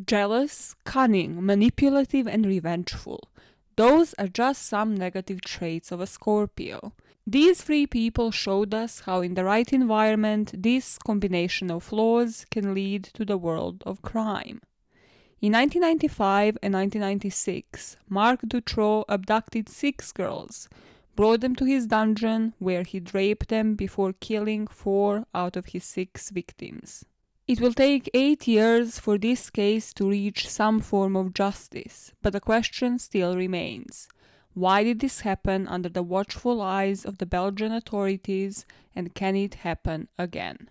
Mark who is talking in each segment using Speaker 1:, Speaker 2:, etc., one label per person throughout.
Speaker 1: Jealous, cunning, manipulative, and revengeful. Those are just some negative traits of a Scorpio. These three people showed us how in the right environment this combination of flaws can lead to the world of crime. In 1995 and 1996, Marc Dutroux abducted 6 girls, brought them to his dungeon where he raped them before killing 4 out of his 6 victims. It will take 8 years for this case to reach some form of justice, but the question still remains. Why did this happen under the watchful eyes of the Belgian authorities, and can it happen again?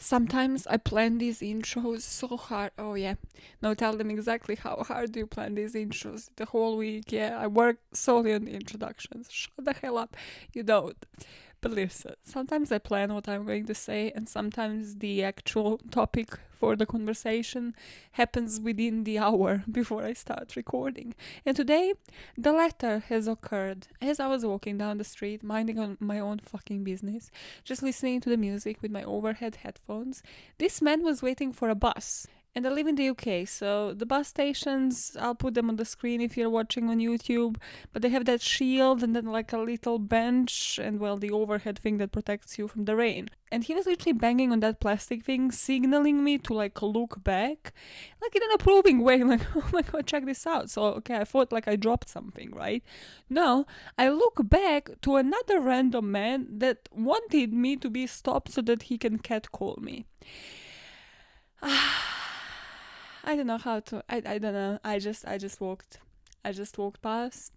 Speaker 1: Sometimes I plan these intros so hard. Oh yeah. Now tell them exactly how hard do you plan these intros the whole week. Yeah, I work solely on the introductions. Shut the hell up. You don't. But listen, sometimes I plan what I'm going to say, and sometimes the actual topic for the conversation happens within the hour before I start recording. And today, the latter has occurred as I was walking down the street, minding my own fucking business, just listening to the music with my overhead headphones. This man was waiting for a bus. And I live in the UK, so the bus stations, I'll put them on the screen if you're watching on YouTube, but they have that shield and then like a little bench and, well, the overhead thing that protects you from the rain. And he was literally banging on that plastic thing, signaling me to like look back, like in an approving way, like, oh my god, check this out. So, okay, I thought like I dropped something, right? No, I look back to another random man that wanted me to be stopped so that he can catcall me. I don't know how to. I don't know. I just walked past.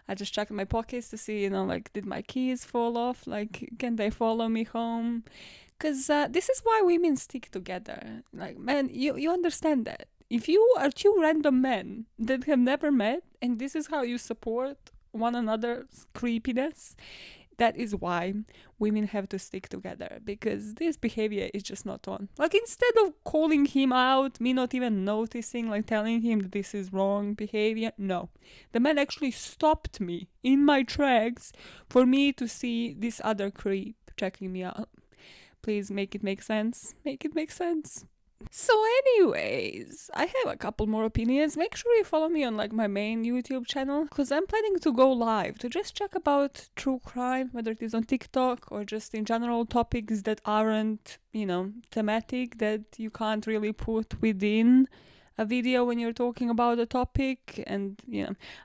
Speaker 1: I just checked my pockets to see, like, did my keys fall off? Like, can they follow me home? Because this is why women stick together. Like, man, you understand that. If you are two random men that have never met, and this is how you support one another's creepiness, that is why women have to stick together, because this behavior is just not on. Like, instead of calling him out, me not even noticing, like telling him that this is wrong behavior, no. The man actually stopped me in my tracks for me to see this other creep checking me out. Please make it make sense. Make it make sense. So anyways, I have a couple more opinions. Make sure you follow me on like my main YouTube channel, because I'm planning to go live to just check about true crime, whether it is on TikTok or just in general topics that aren't, thematic, that you can't really put within a video when you're talking about a topic. And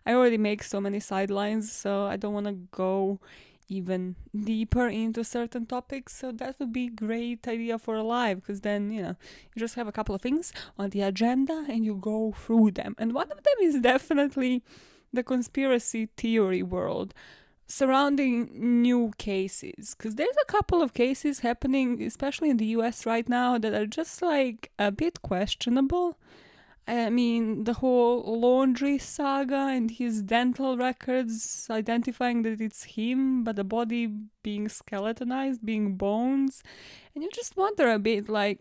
Speaker 1: I already make so many sidelines, so I don't want to go even deeper into certain topics, so that would be a great idea for a live, because then you just have a couple of things on the agenda and you go through them. And one of them is definitely the conspiracy theory world surrounding new cases, because there's a couple of cases happening, especially in the US right now, that are just like a bit questionable. I mean, the whole laundry saga and his dental records identifying that it's him, but the body being skeletonized, being bones. And you just wonder a bit like,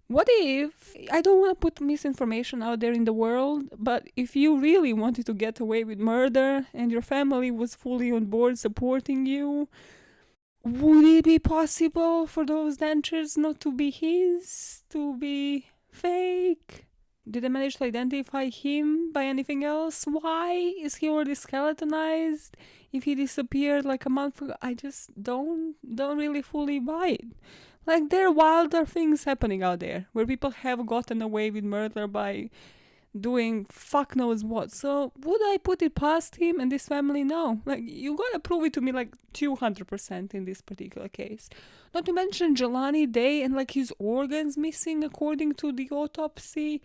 Speaker 1: what if, I don't want to put misinformation out there in the world, but if you really wanted to get away with murder and your family was fully on board supporting you, would it be possible for those dentures not to be his, to be fake? Did they manage to identify him by anything else? Why is he already skeletonized if he disappeared like a month ago? I just don't really fully buy it. Like, there are wilder things happening out there where people have gotten away with murder by doing fuck knows what. So would I put it past him and this family? No. Like, you gotta prove it to me like 200% in this particular case. Not to mention Jelani Day and like his organs missing according to the autopsy.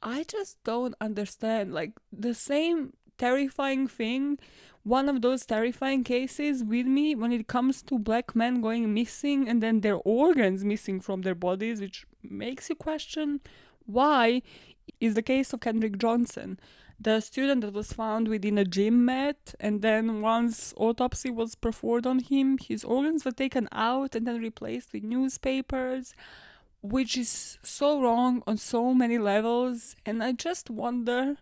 Speaker 1: I just don't understand. Like, the same terrifying thing, one of those terrifying cases with me when it comes to black men going missing and then their organs missing from their bodies, which makes you question why, is the case of Kendrick Johnson. The student that was found within a gym mat, and then once autopsy was performed on him, his organs were taken out and then replaced with newspapers, which is so wrong on so many levels. And I just wonder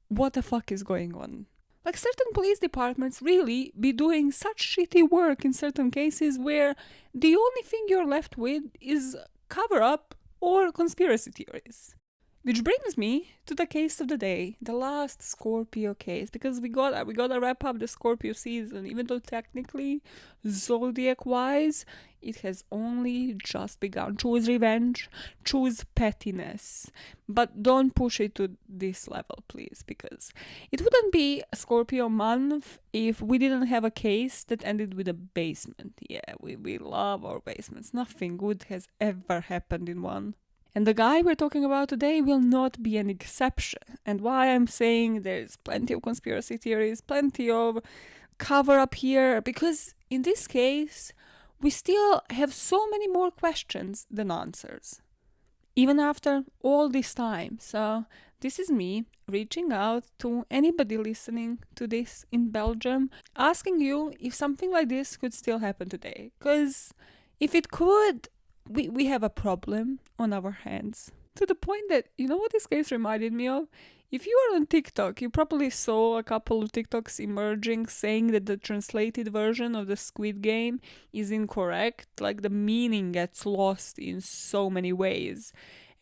Speaker 1: what the fuck is going on. Like, certain police departments really be doing such shitty work in certain cases where the only thing you're left with is cover up or conspiracy theories. Which brings me to the case of the day, the last Scorpio case, because we gotta wrap up the Scorpio season, even though technically, zodiac-wise, it has only just begun. Choose revenge, choose pettiness, but don't push it to this level, please, because it wouldn't be a Scorpio month if we didn't have a case that ended with a basement. Yeah, we love our basements. Nothing good has ever happened in one. And the guy we're talking about today will not be an exception. And why I'm saying there's plenty of conspiracy theories, plenty of cover up here, because in this case, we still have so many more questions than answers, even after all this time. So this is me reaching out to anybody listening to this in Belgium, asking you if something like this could still happen today. Because if it could, we have a problem on our hands. To the point that, you know what this case reminded me of? If you are on TikTok, you probably saw a couple of TikToks emerging saying that the translated version of the Squid Game is incorrect. Like, the meaning gets lost in so many ways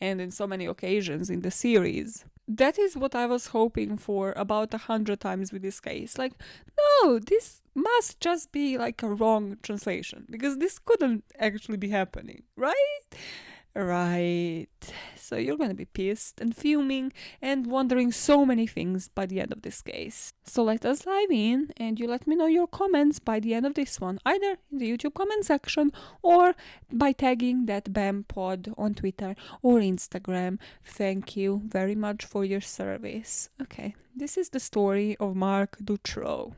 Speaker 1: and in so many occasions in the series. That is what I was hoping for about 100 times with this case. Like, no, this must just be like a wrong translation, because this couldn't actually be happening, right? Right. So you're gonna be pissed and fuming and wondering so many things by the end of this case. So let us dive in, and you let me know your comments by the end of this one, either in the YouTube comment section or by tagging that BAMN pod on Twitter or Instagram. Thank you very much for your service. Okay, this is the story of Marc Dutroux.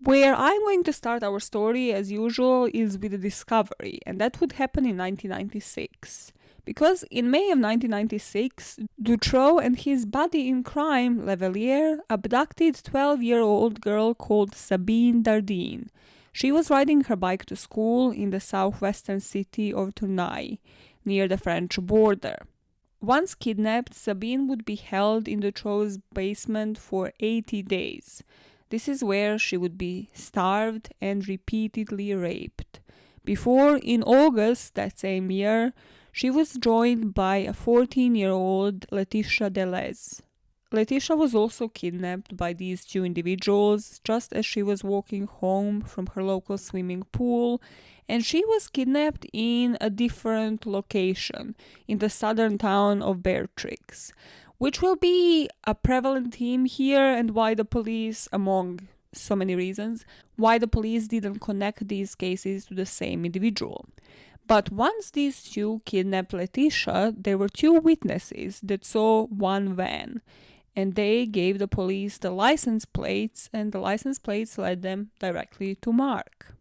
Speaker 1: Where I'm going to start our story, as usual, is with a discovery, and that would happen in 1996. Because in May of 1996, Dutroux and his buddy in crime, Levelier, abducted 12-year-old girl called Sabine Dardine. She was riding her bike to school in the southwestern city of Tournai, near the French border. Once kidnapped, Sabine would be held in Dutroux's basement for 80 days. This is where she would be starved and repeatedly raped. Before, in August that same year, she was joined by a 14-year-old Laetitia Deleuze. Laetitia was also kidnapped by these two individuals just as she was walking home from her local swimming pool, and she was kidnapped in a different location, in the southern town of Beatrix, which will be a prevalent theme here, and why the police, among so many reasons, why the police didn't connect these cases to the same individual. But once these two kidnapped Laetitia, there were two witnesses that saw one van, and they gave the police the license plates, and the license plates led them directly to Marc.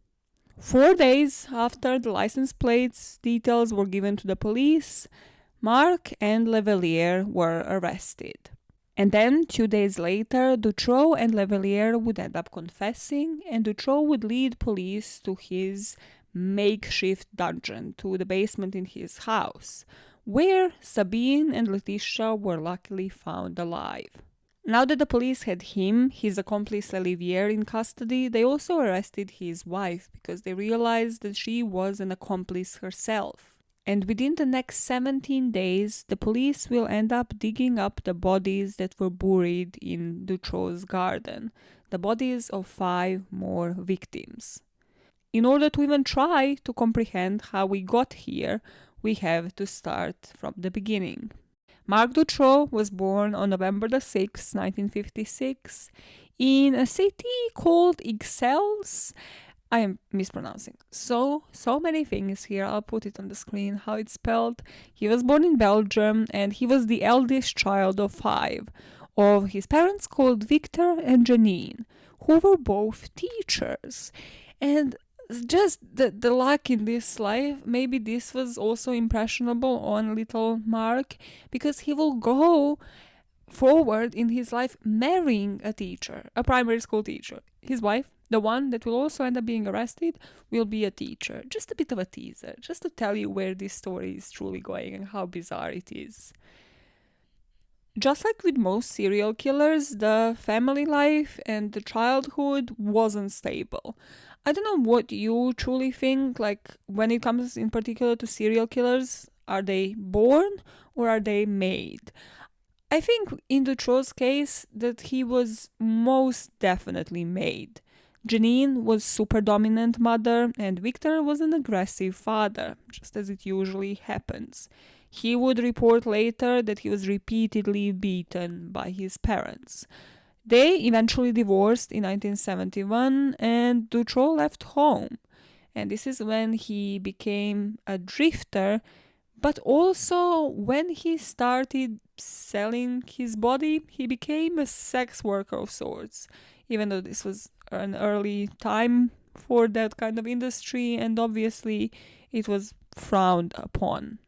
Speaker 1: 4 days after the license plates details were given to the police, Marc and Levelier were arrested. And then, 2 days later, Dutroux and Levelier would end up confessing, and Dutroux would lead police to his makeshift dungeon, to the basement in his house, where Sabine and Laetitia were luckily found alive. Now that the police had him, his accomplice Levelier, in custody, they also arrested his wife, because they realized that she was an accomplice herself. And within the next 17 days, the police will end up digging up the bodies that were buried in Dutroux's garden, the bodies of 5 more victims. In order to even try to comprehend how we got here, we have to start from the beginning. Marc Dutroux was born on November the 6th, 1956, in a city called Ixelles. I am mispronouncing so many things here. I'll put it on the screen how it's spelled. He was born in Belgium, and he was the eldest child of 5 of his parents called Victor and Janine, who were both teachers. And just the luck in this life, maybe this was also impressionable on little Marc, because he will go forward in his life marrying a teacher, a primary school teacher. His wife, the one that will also end up being arrested, will be a teacher. Just a bit of a teaser, just to tell you where this story is truly going and how bizarre it is. Just like with most serial killers, the family life and the childhood wasn't stable. I don't know what you truly think, like when it comes in particular to serial killers, are they born or are they made? I think in Dutroux's case that he was most definitely made. Janine was super dominant mother and Victor was an aggressive father, just as it usually happens. He would report later that he was repeatedly beaten by his parents. They eventually divorced in 1971 and Dutroux left home. And this is when he became a drifter, but also when he started selling his body, he became a sex worker of sorts, even though this was an early time for that kind of industry and obviously it was frowned upon.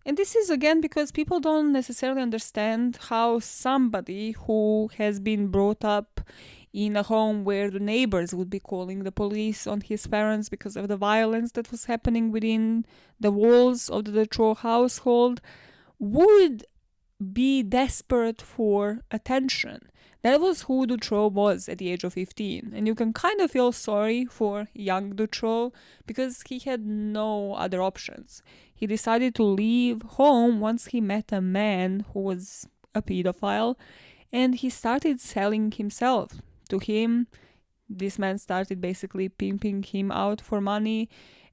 Speaker 1: And this is again because people don't necessarily understand how somebody who has been brought up in a home where the neighbors would be calling the police on his parents because of the violence that was happening within the walls of the Dutroux household would be desperate for attention. That was who Dutroux was at the age of 15. And you can kind of feel sorry for young Dutroux because he had no other options. He decided to leave home once he met a man who was a pedophile and he started selling himself to him. This man started basically pimping him out for money,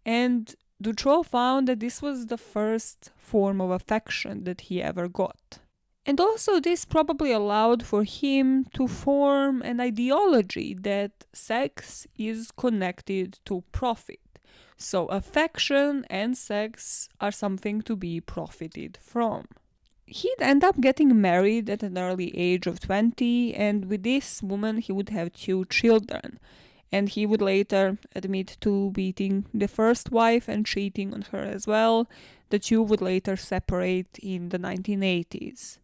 Speaker 1: and Dutroux found that this was the first form of affection that he ever got. And also this probably allowed for him to form an ideology that sex is connected to profit. So affection and sex are something to be profited from. He'd end up getting married at an early age of 20, and with this woman he would have 2 children. And he would later admit to beating the first wife and cheating on her as well. The two would later separate in the 1980s.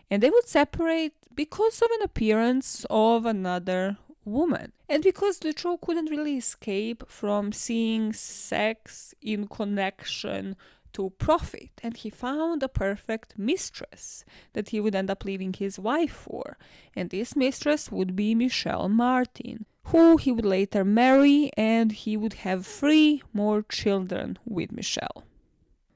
Speaker 1: And they would separate because of an appearance of another woman. And because Dutroux couldn't really escape from seeing sex in connection to profit. And he found a perfect mistress that he would end up leaving his wife for. And this mistress would be Michelle Martin, who he would later marry, and he would have 3 more children with Michelle.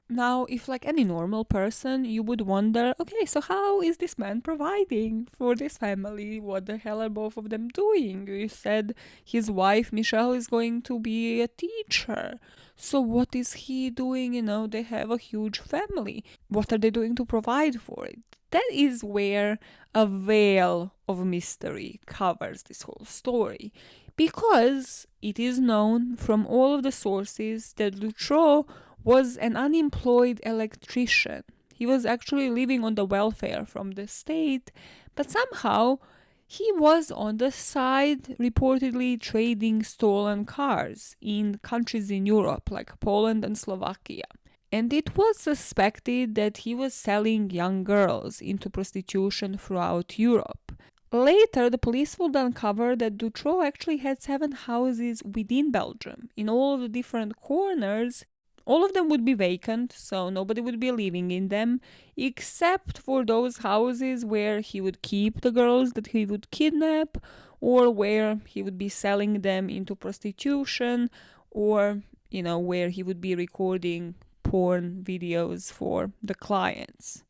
Speaker 1: Now, if like any normal person, you would wonder, okay, so how is this man providing for this family? What the hell are both of them doing? You said his wife, Michelle, is going to be a teacher. So what is he doing? They have a huge family. What are they doing to provide for it? That is where a veil of mystery covers this whole story. Because it is known from all of the sources that Dutroux was an unemployed electrician. He was actually living on the welfare from the state, but somehow he was on the side reportedly trading stolen cars in countries in Europe like Poland and Slovakia. And it was suspected that he was selling young girls into prostitution throughout Europe. Later, the police would uncover that Dutroux actually had 7 houses within Belgium, in all of the different corners. All of them would be vacant, so nobody would be living in them, except for those houses where he would keep the girls that he would kidnap, or where he would be selling them into prostitution, or, where he would be recording porn videos for the clients.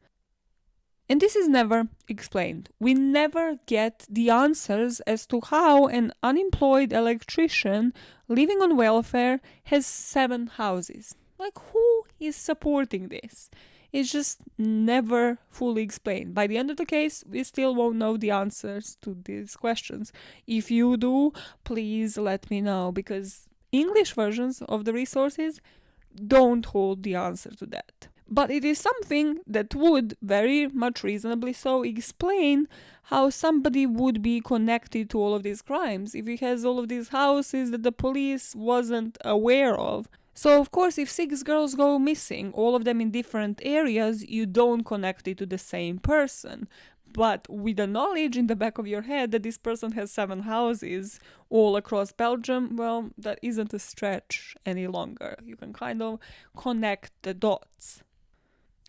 Speaker 1: And this is never explained. We never get the answers as to how an unemployed electrician living on welfare has 7 houses. Like, who is supporting this? It's just never fully explained. By the end of the case, we still won't know the answers to these questions. If you do, please let me know, because English versions of the resources don't hold the answer to that. But it is something that would very much reasonably so explain how somebody would be connected to all of these crimes if he has all of these houses that the police wasn't aware of. So of course, if 6 girls go missing, all of them in different areas, you don't connect it to the same person. But with the knowledge in the back of your head that this person has 7 houses all across Belgium, well, that isn't a stretch any longer. You can kind of connect the dots.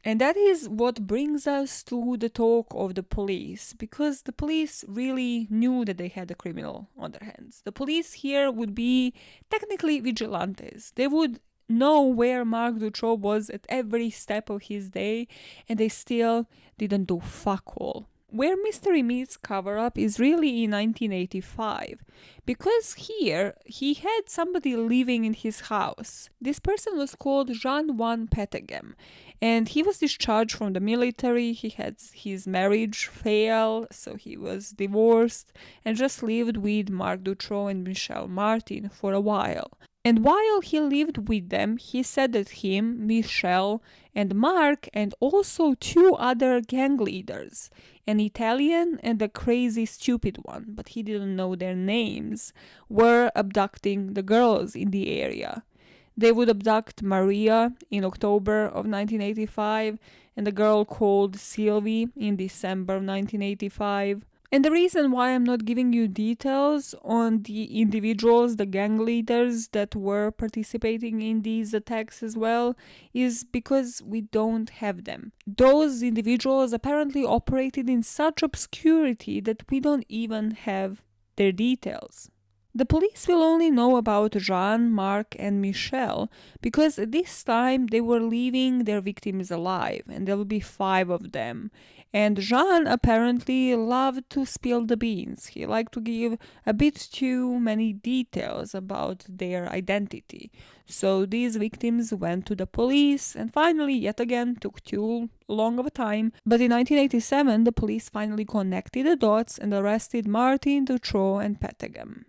Speaker 1: And that is what brings us to the talk of the police, because the police really knew that they had a criminal on their hands. The police here would be technically vigilantes. They would know where Marc Dutroux was at every step of his day, and they still didn't do fuck all. Where mystery meets cover-up is really in 1985, because here he had somebody living in his house. This person was called Jean-Juan Petegem, and he was discharged from the military. He had his marriage fail, so he was divorced and just lived with Marc Dutroux and Michel Martin for a while. And while he lived with them, he said that him, Michel, and Marc, and also 2 other gang leaders, an Italian and a crazy stupid one, but he didn't know their names, were abducting the girls in the area. They would abduct Maria in October of 1985 and a girl called Sylvie in December of 1985. And the reason why I'm not giving you details on the individuals, the gang leaders that were participating in these attacks as well, is because we don't have them. Those individuals apparently operated in such obscurity that we don't even have their details. The police will only know about Jean, Marc, and Michel because at this time they were leaving their victims alive, and there will be 5 of them. And Jean apparently loved to spill the beans. He liked to give a bit too many details about their identity. So these victims went to the police and finally, yet again, took too long of a time. But in 1987, the police finally connected the dots and arrested Martin, Dutroux, and Petegem.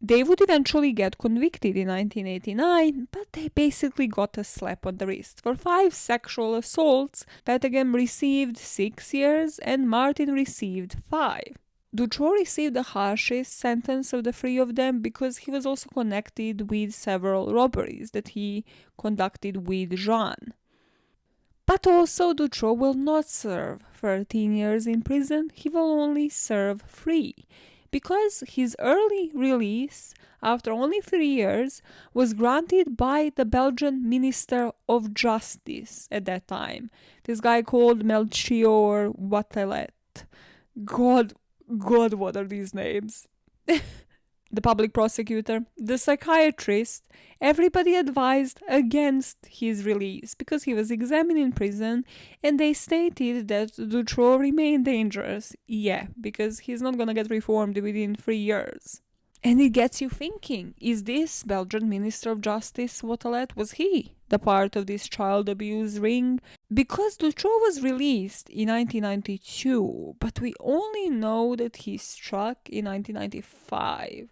Speaker 1: They would eventually get convicted in 1989, but they basically got a slap on the wrist. For 5 sexual assaults, Petegem received 6 years and Martin received 5. Dutroux received the harshest sentence of the 3 of them because he was also connected with several robberies that he conducted with Jean. But also Dutroux will not serve 13 years in prison, he will only serve 3. Because his early release, after only 3 years, was granted by the Belgian Minister of Justice at that time. This guy called Melchior Watelet. God, what are these names? The public prosecutor, the psychiatrist, everybody advised against his release because he was examined in prison and they stated that Dutroux remained dangerous. Yeah, because he's not gonna get reformed within 3 years. And it gets you thinking, is this Belgian Minister of Justice Watelet, was he the part of this child abuse ring? Because Dutroux was released in 1992, but we only know that he struck in 1995.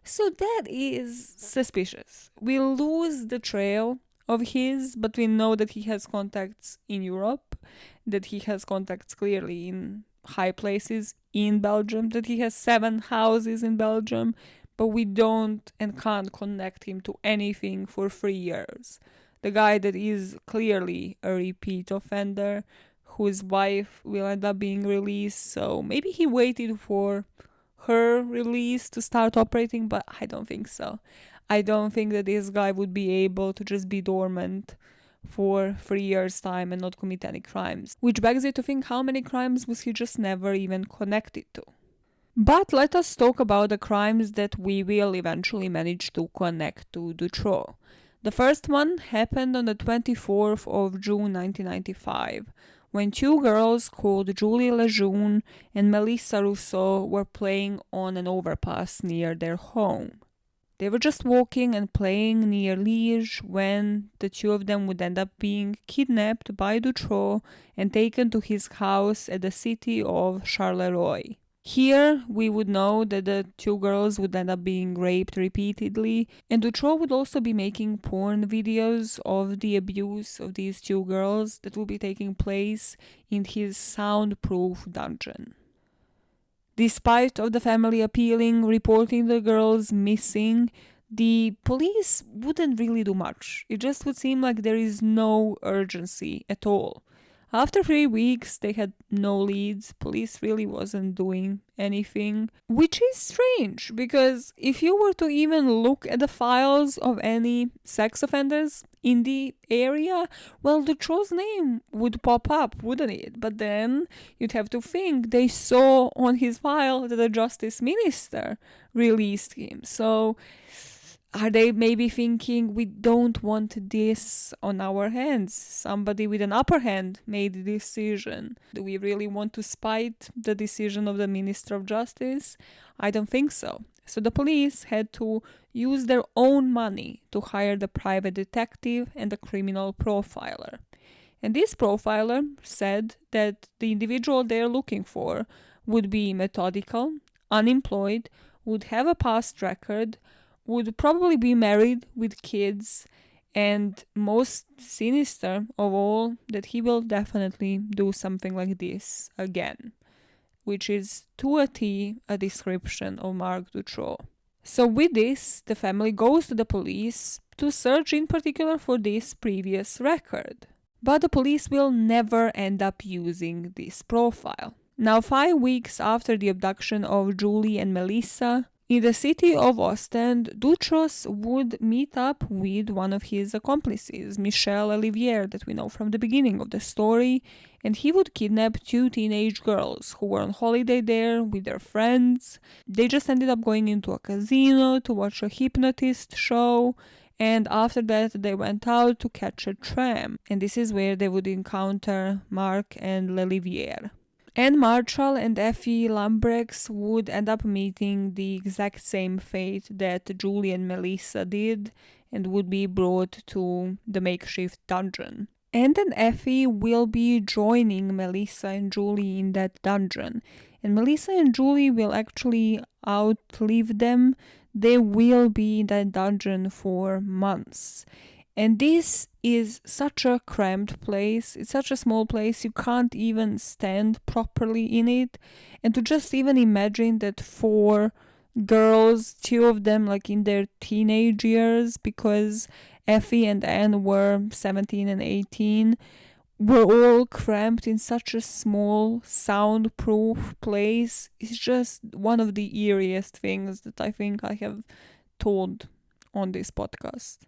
Speaker 1: So that is suspicious. We lose the trail of his, but we know that he has contacts in Europe, that he has contacts clearly in high places in Belgium, that he has 7 houses in Belgium, but we don't and can't connect him to anything for 3 years. The guy that is clearly a repeat offender, whose wife will end up being released, so maybe he waited for her release to start operating, but I don't think so. I don't think that this guy would be able to just be dormant for 3 years' time and not commit any crimes. Which begs you to think, how many crimes was he just never even connected to? But let us talk about the crimes that we will eventually manage to connect to Dutroux. The first one happened on the 24th of June 1995, when 2 girls called Julie Lejeune and Melissa Rousseau were playing on an overpass near their home. They were just walking and playing near Liège when the 2 of them would end up being kidnapped by Dutroux and taken to his house at the city of Charleroi. Here, we would know that the 2 girls would end up being raped repeatedly, and Dutroux would also be making porn videos of the abuse of these 2 girls that will be taking place in his soundproof dungeon. Despite of the family appealing, reporting the girls missing, the police wouldn't really do much. It just would seem like there is no urgency at all. After 3 weeks, they had no leads. Police really wasn't doing anything, which is strange because if you were to even look at the files of any sex offenders in the area, well, Dutroux's name would pop up, wouldn't it? But then you'd have to think they saw on his file that the justice minister released him. So are they maybe thinking, we don't want this on our hands? Somebody with an upper hand made the decision. Do we really want to spite the decision of the Minister of Justice? I don't think so. So the police had to use their own money to hire the private detective and the criminal profiler. And this profiler said that the individual they're looking for would be methodical, unemployed, would have a past record, would probably be married with kids, and most sinister of all, that he will definitely do something like this again, which is to a T a description of Marc Dutroux. So with this, the family goes to the police to search in particular for this previous record. But the police will never end up using this profile. Now, 5 weeks after the abduction of Julie and Melissa, in the city of Ostend, Dutroux would meet up with one of his accomplices, Michel Olivier, that we know from the beginning of the story, and he would kidnap 2 teenage girls who were on holiday there with their friends. They just ended up going into a casino to watch a hypnotist show, and after that they went out to catch a tram, and this is where they would encounter Marc and Lelivier. And Marshall and Effie Lambrechts would end up meeting the exact same fate that Julie and Melissa did, and would be brought to the makeshift dungeon. And then Effie will be joining Melissa and Julie in that dungeon. And Melissa and Julie will actually outlive them. They will be in that dungeon for months. And this is such a cramped place. It's such a small place. You can't even stand properly in it. And to just even imagine that 4 girls, 2 of them like in their teenage years, because Effie and Anne were 17 and 18, were all cramped in such a small, soundproof place. It's just one of the eeriest things that I think I have told on this podcast.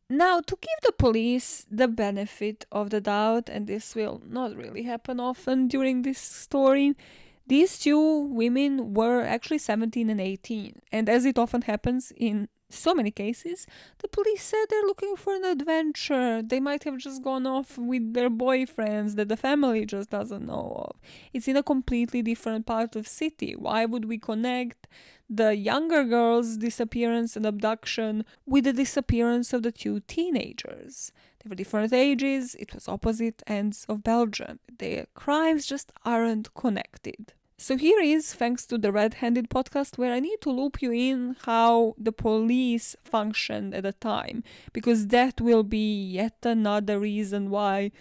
Speaker 1: Now, to give the police the benefit of the doubt, and this will not really happen often during this story, these 2 women were actually 17 and 18. And as it often happens in so many cases, the police said they're looking for an adventure. They might have just gone off with their boyfriends that the family just doesn't know of. It's in a completely different part of city. Why would we connect the younger girl's disappearance and abduction with the disappearance of the 2 teenagers? They were different ages. It was opposite ends of Belgium. Their crimes just aren't connected. So here is, thanks to the Red-Handed podcast, where I need to loop you in how the police functioned at the time, because that will be yet another reason why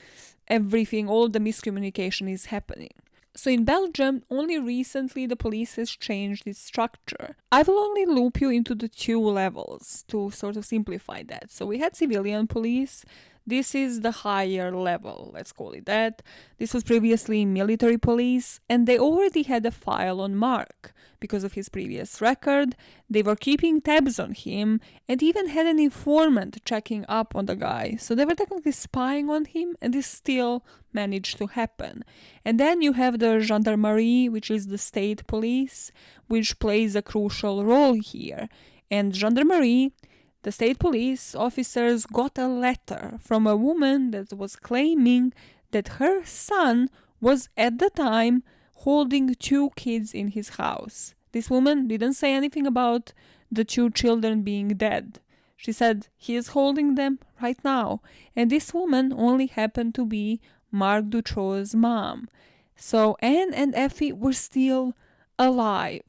Speaker 1: everything, all the miscommunication is happening. So in Belgium, only recently the police has changed its structure. I will only loop you into the 2 levels to sort of simplify that. So we had civilian police. This is the higher level, let's call it that. This was previously military police, and they already had a file on Marc because of his previous record. They were keeping tabs on him and even had an informant checking up on the guy. So they were technically spying on him, and this still managed to happen. And then you have the gendarmerie, which is the state police, which plays a crucial role here. And gendarmerie, the state police officers, got a letter from a woman that was claiming that her son was at the time holding 2 kids in his house. This woman didn't say anything about the 2 children being dead. She said he is holding them right now. And this woman only happened to be Marc Dutroux's mom. So Anne and Effie were still alive.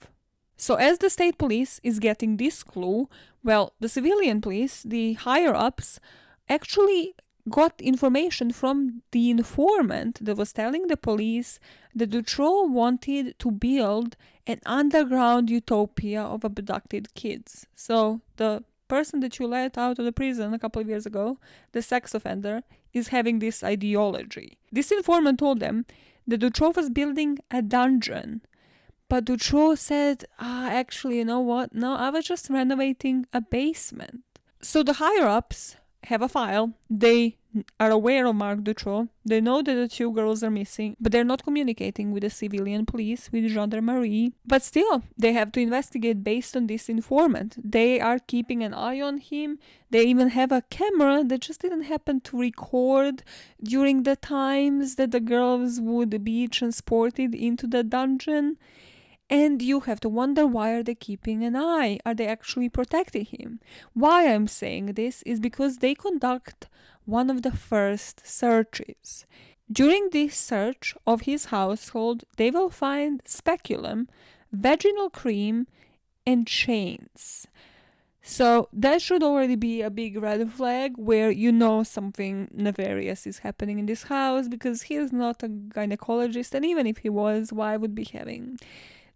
Speaker 1: So as the state police is getting this clue, well, the civilian police, the higher-ups, actually got information from the informant that was telling the police that Dutroux wanted to build an underground utopia of abducted kids. So the person that you let out of the prison a couple of years ago, the sex offender, is having this ideology. This informant told them that Dutroux was building a dungeon. But Dutroux said, actually, you know what? No, I was just renovating a basement. So the higher-ups have a file. They are aware of Marc Dutroux. They know that the 2 girls are missing, but they're not communicating with the civilian police, with gendarmerie. But still, they have to investigate based on this informant. They are keeping an eye on him. They even have a camera that just didn't happen to record during the times that the girls would be transported into the dungeon. And you have to wonder, why are they keeping an eye? Are they actually protecting him? Why I'm saying this is because they conduct one of the first searches. During this search of his household, they will find speculum, vaginal cream, and chains. So that should already be a big red flag where you know something nefarious is happening in this house, because he is not a gynecologist, and even if he was, why would be having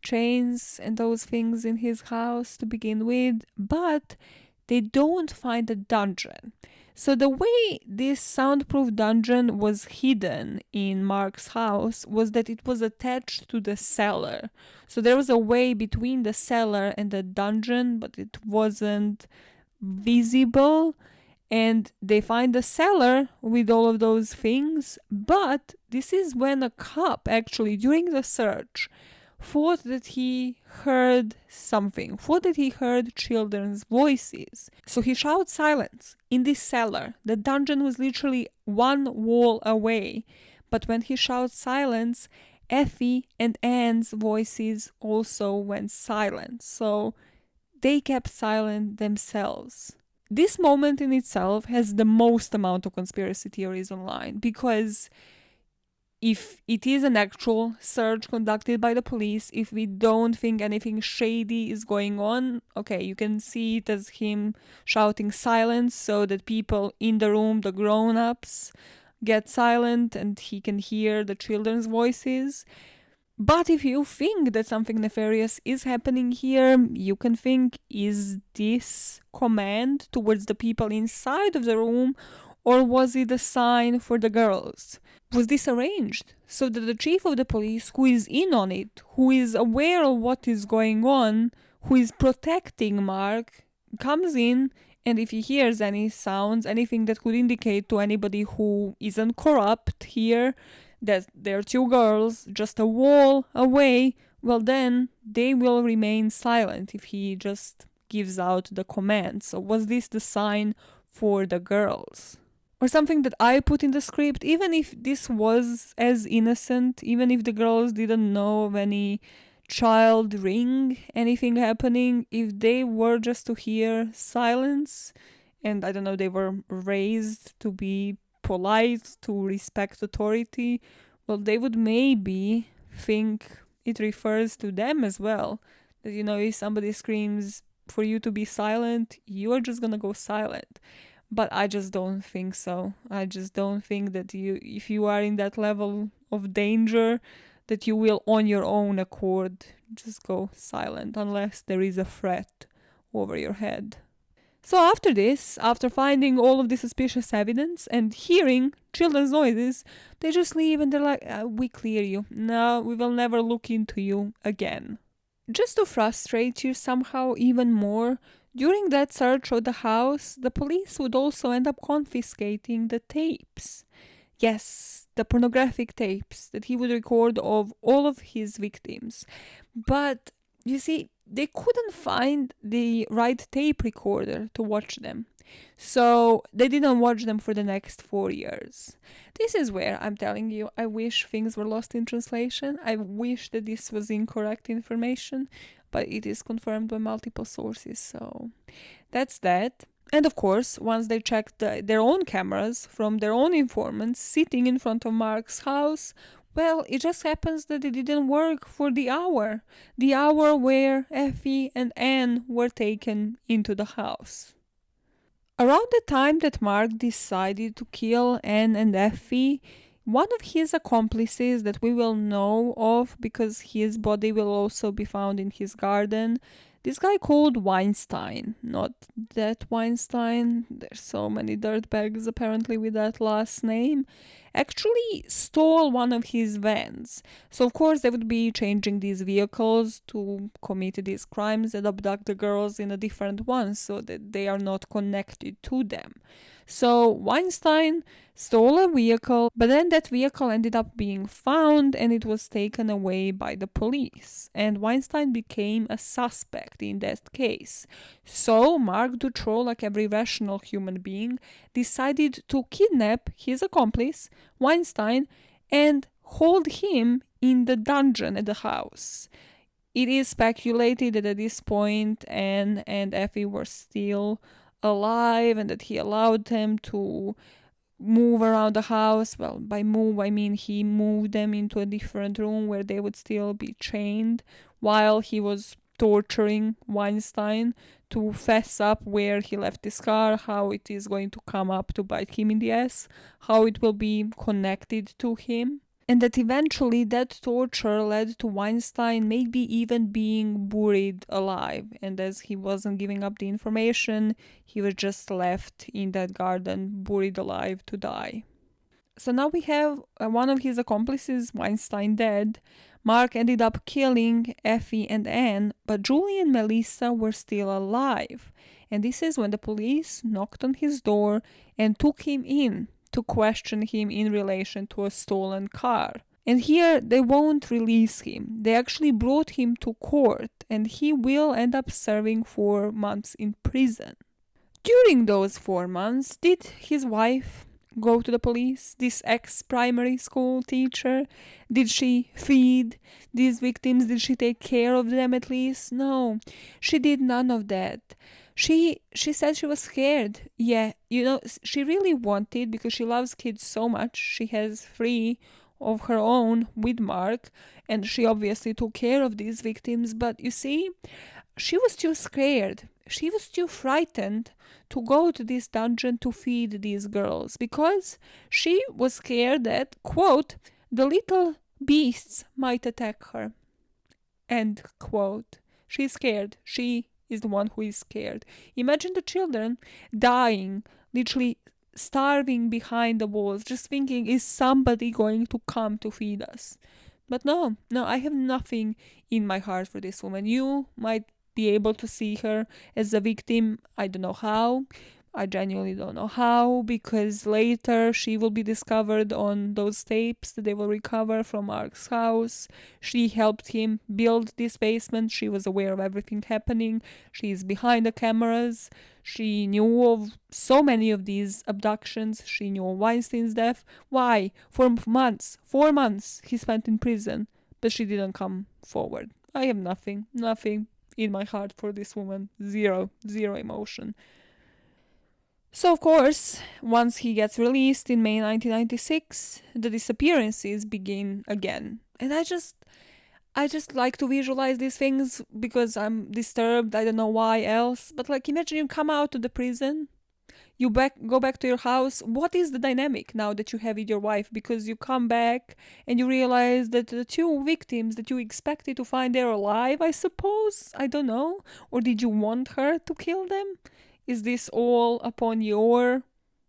Speaker 1: chains and those things in his house to begin with? But they don't find a dungeon. So the way this soundproof dungeon was hidden in Marc's house was that it was attached to the cellar. So there was a way between the cellar and the dungeon, but it wasn't visible. And they find the cellar with all of those things. But this is when a cop, actually, during the search, thought that he heard something, thought that he heard children's voices. So he shouts silence in this cellar. The dungeon was literally 1 wall away. But when he shouts silence, Effie and Anne's voices also went silent. So they kept silent themselves. This moment in itself has the most amount of conspiracy theories online, because if it is an actual search conducted by the police, if we don't think anything shady is going on, okay, you can see it as him shouting silence so that people in the room, the grown-ups, get silent and he can hear the children's voices. But if you think that something nefarious is happening here, you can think, is this command towards the people inside of the room, or was it a sign for the girls? Was this arranged so that the chief of the police, who is in on it, who is aware of what is going on, who is protecting Marc, comes in, and if he hears any sounds, anything that could indicate to anybody who isn't corrupt here that there are 2 girls just a wall away, well then they will remain silent if he just gives out the command. So was this the sign for the girls? Or something that I put in the script, even if this was as innocent, even if the girls didn't know of any child ring, anything happening, if they were just to hear silence, and I don't know, they were raised to be polite, to respect authority, well, they would maybe think it refers to them as well. That, you know, if somebody screams for you to be silent, you are just gonna go silent. But I just don't think so. I just don't think that if you are in that level of danger, that you will on your own accord just go silent unless there is a threat over your head. So after this, after finding all of the suspicious evidence and hearing children's noises, they just leave and they're like, we clear you. No, we will never look into you again. Just to frustrate you somehow even more, during that search of the house, the police would also end up confiscating the tapes. Yes, the pornographic tapes that he would record of all of his victims. But, you see, they couldn't find the right tape recorder to watch them. So they didn't watch them for the next 4 years. This is where I'm telling you, I wish things were lost in translation. I wish that this was incorrect information, but it is confirmed by multiple sources. So that's that. And of course, once they checked their own cameras from their own informants sitting in front of Marc's house, well, it just happens that it didn't work for the hour where Effie and Anne were taken into the house. Around the time that Marc decided to kill Anne and Effie, one of his accomplices that we will know of because his body will also be found in his garden, This guy called Weinstein, not that Weinstein, there's so many dirtbags apparently with that last name, actually stole one of his vans. So of course they would be changing these vehicles to commit these crimes and abduct the girls in a different one so that they are not connected to them. So Weinstein stole a vehicle, but then that vehicle ended up being found and it was taken away by the police. And Weinstein became a suspect in that case. So Marc Dutroux, like every rational human being, decided to kidnap his accomplice, Weinstein, and hold him in the dungeon at the house. It is speculated that at this point Anne and Effie were still alive and that he allowed them to move around the house. Well, by move I mean he moved them into a different room where they would still be chained while he was torturing Weinstein to fess up where he left this car, how it is going to come up to bite him in the ass, how it will be connected to him. And that eventually that torture led to Weinstein maybe even being buried alive. And as he wasn't giving up the information, he was just left in that garden, buried alive to die. So now we have one of his accomplices, Weinstein, dead. Mark ended up killing Effie and Anne, but Julie and Melissa were still alive. And this is when the police knocked on his door and took him in to question him in relation to a stolen car. And here they won't release him. They actually brought him to court and he will end up serving 4 months in prison. During those 4 months, did his wife go to the police? This ex-primary school teacher? Did she feed these victims? Did she take care of them at least? No, she did none of that. She said she was scared. Yeah, she really wanted, because she loves kids so much. She has 3 of her own with Mark, and she obviously took care of these victims. But you see, she was too scared. She was too frightened to go to this dungeon to feed these girls, because she was scared that, quote, the little beasts might attack her, end quote. She's scared. She is the one who is scared. Imagine the children dying, literally starving behind the walls, just thinking, is somebody going to come to feed us? But no, I have nothing in my heart for this woman. You might be able to see her as a victim. I don't know how. I genuinely don't know how, because later she will be discovered on those tapes that they will recover from Mark's house. She helped him build this basement. She was aware of everything happening. She's behind the cameras. She knew of so many of these abductions. She knew of Weinstein's death. Why? For months, 4 months he spent in prison, but she didn't come forward. I have nothing in my heart for this woman. Zero emotion. So of course, once he gets released in May 1996, the disappearances begin again. And I just like to visualize these things because I'm disturbed. I don't know why else. But like, imagine you come out of the prison, you go back to your house. What is the dynamic now that you have with your wife? Because you come back and you realize that the 2 victims that you expected to find, they're alive, I suppose. I don't know. Or did you want her to kill them? Is this all upon your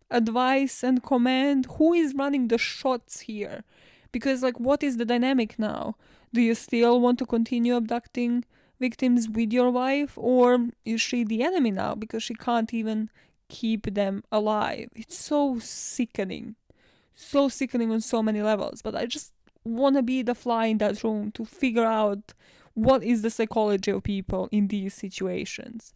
Speaker 1: advice and command? Who is running the shots here? Because, like, what is the dynamic now? Do you still want to continue abducting victims with your wife? Or is she the enemy now because she can't even keep them alive? It's so sickening. So sickening on so many levels. But I just want to be the fly in that room to figure out what is the psychology of people in these situations.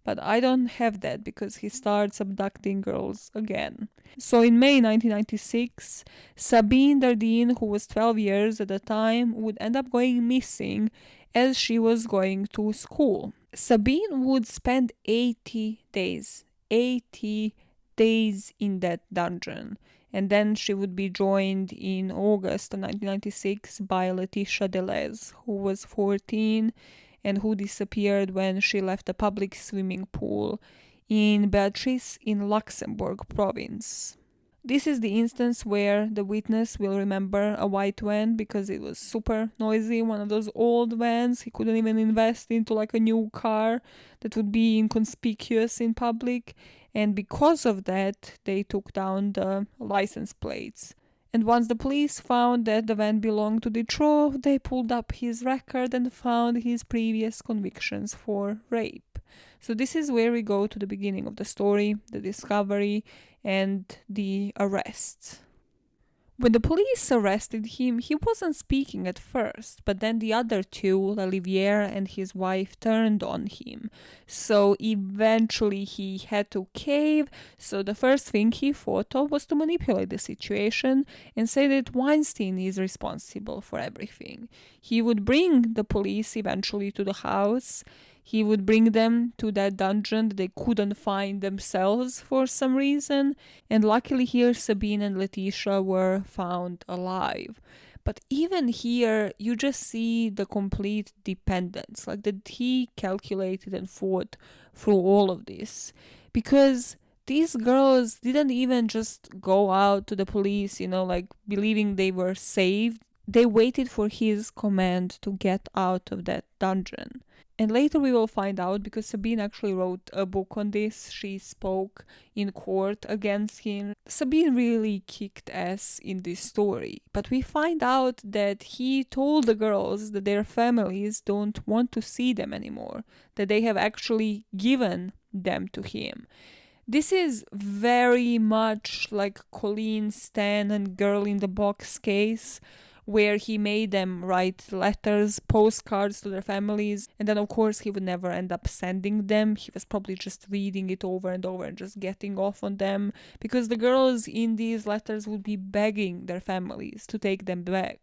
Speaker 1: But I don't have that because he starts abducting girls again. So in May 1996, Sabine Dardine, who was 12 years at the time, would end up going missing as she was going to school. Sabine would spend 80 days in that dungeon. And then she would be joined in August of 1996 by Letitia Deleuze, who was 14 and who disappeared when she left a public swimming pool in Beatrice in Luxembourg province. This is the instance where the witness will remember a white van because it was super noisy, one of those old vans. He couldn't even invest into like a new car that would be inconspicuous in public. And because of that, they took down the license plates. And once the police found that the van belonged to Dutroux, they pulled up his record and found his previous convictions for rape. So this is where we go to the beginning of the story, the discovery, and the arrest. When the police arrested him, he wasn't speaking at first, but then the other two, Olivier and his wife, turned on him. So eventually he had to cave. So the first thing he thought of was to manipulate the situation and say that Weinstein is responsible for everything. He would bring the police eventually to the house. He would bring them to that dungeon that they couldn't find themselves for some reason. And luckily here, Sabine and Letitia were found alive. But even here, you just see the complete dependence, like that he calculated and thought through all of this. Because these girls didn't even just go out to the police, like believing they were saved. They waited for his command to get out of that dungeon. And later we will find out, because Sabine actually wrote a book on this. She spoke in court against him. Sabine really kicked ass in this story. But we find out that he told the girls that their families don't want to see them anymore, that they have actually given them to him. This is very much like Colleen Stan and Girl in the Box case, where he made them write letters, postcards to their families, and then of course he would never end up sending them. He was probably just reading it over and over and just getting off on them, because the girls in these letters would be begging their families to take them back.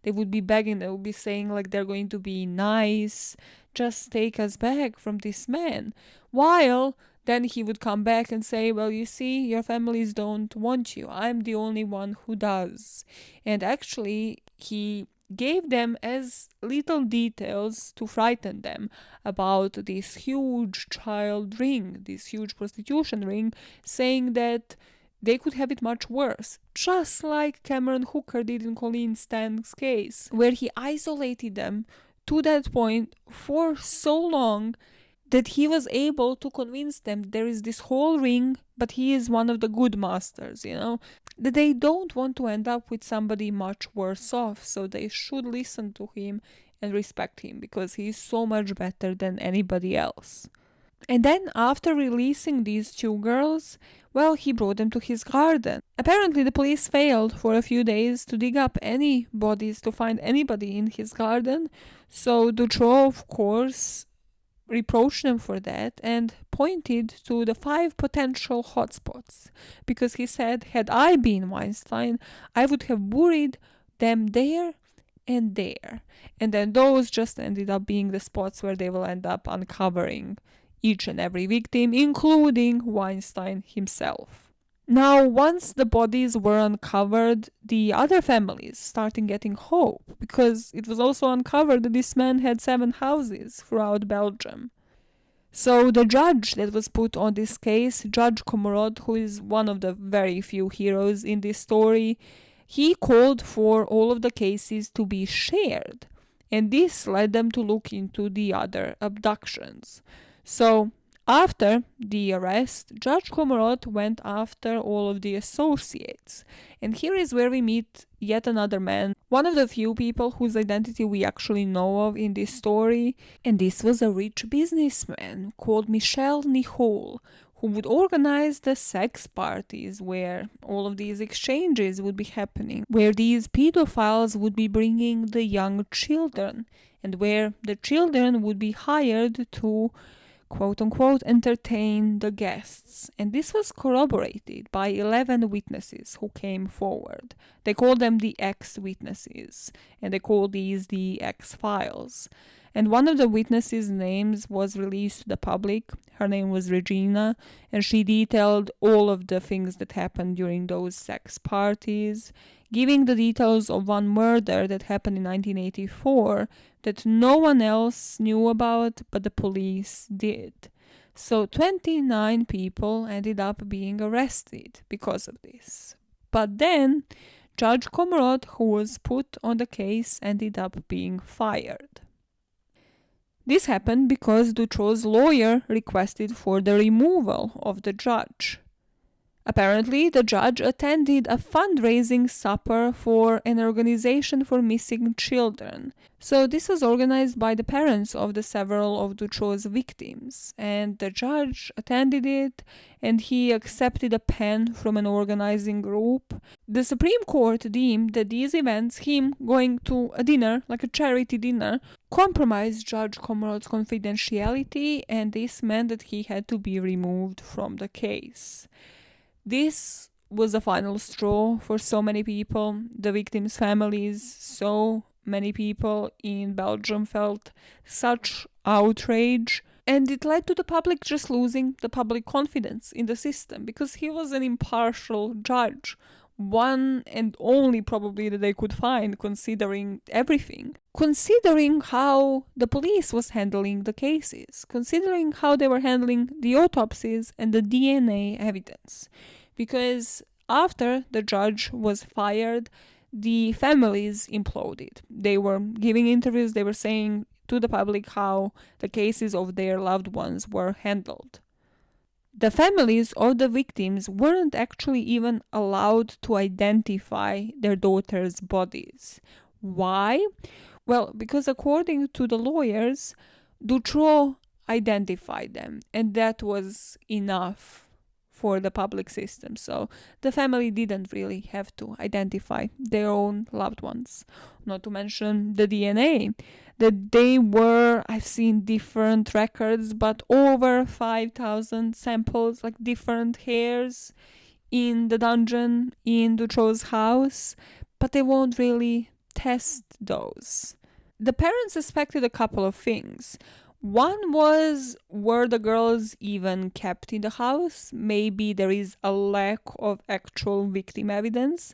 Speaker 1: They would be begging, they would be saying like they're going to be nice, just take us back from this man. While then he would come back and say, well, you see, your families don't want you. I'm the only one who does. And actually, he gave them as little details to frighten them about this huge child ring, this huge prostitution ring, saying that they could have it much worse. Just like Cameron Hooker did in Colleen Stan's case, where he isolated them to that point for so long that he was able to convince them there is this whole ring, but he is one of the good masters, that they don't want to end up with somebody much worse off, so they should listen to him and respect him because he is so much better than anybody else. And then after releasing these two girls, well, he brought them to his garden. Apparently the police failed for a few days to dig up any bodies, to find anybody in his garden, so Dutroux, of course, reproached them for that and pointed to the 5 potential hotspots, because he said, had I been Weinstein, I would have buried them there and there, and then those just ended up being the spots where they will end up uncovering each and every victim, including Weinstein himself. Now, once the bodies were uncovered, the other families started getting hope, because it was also uncovered that this man had 7 houses throughout Belgium. So the judge that was put on this case, Judge Comrade, who is one of the very few heroes in this story, he called for all of the cases to be shared, and this led them to look into the other abductions. So after the arrest, Judge Comrade went after all of the associates. And here is where we meet yet another man, one of the few people whose identity we actually know of in this story. And this was a rich businessman called Michel Nihoul, who would organize the sex parties where all of these exchanges would be happening, where these pedophiles would be bringing the young children, and where the children would be hired to quote-unquote entertain the guests. And this was corroborated by 11 witnesses who came forward. They called them the X-witnesses, and they called these the X-files. And one of the witnesses' names was released to the public. Her name was Regina, and she detailed all of the things that happened during those sex parties, giving the details of one murder that happened in 1984 that no one else knew about, but the police did. So 29 people ended up being arrested because of this. But then Judge Comrade, who was put on the case, ended up being fired. This happened because Dutroux's lawyer requested for the removal of the judge. Apparently, the judge attended a fundraising supper for an organization for missing children. So this was organized by the parents of the several of Dutroux's victims. And the judge attended it, and he accepted a pen from an organizing group. The Supreme Court deemed that these events, him going to a dinner, like a charity dinner, compromised Judge Comrade's confidentiality, and this meant that he had to be removed from the case. This was the final straw for so many people, the victims' families. So many people in Belgium felt such outrage, and it led to the public just losing the public confidence in the system, because he was an impartial judge, one and only probably that they could find, considering everything. Considering how the police was handling the cases, considering how they were handling the autopsies and the DNA evidence. Because after the judge was fired, the families imploded. They were giving interviews, they were saying to the public how the cases of their loved ones were handled. The families of the victims weren't actually even allowed to identify their daughters' bodies. Why? Well, because according to the lawyers, Dutroux identified them, and that was enough for the public system. So the family didn't really have to identify their own loved ones. Not to mention the DNA. That they were, I've seen different records, but over 5,000 samples, like different hairs in the dungeon in Dutroux's house, but they won't really test those. The parents suspected a couple of things. One was, were the girls even kept in the house? Maybe there is a lack of actual victim evidence.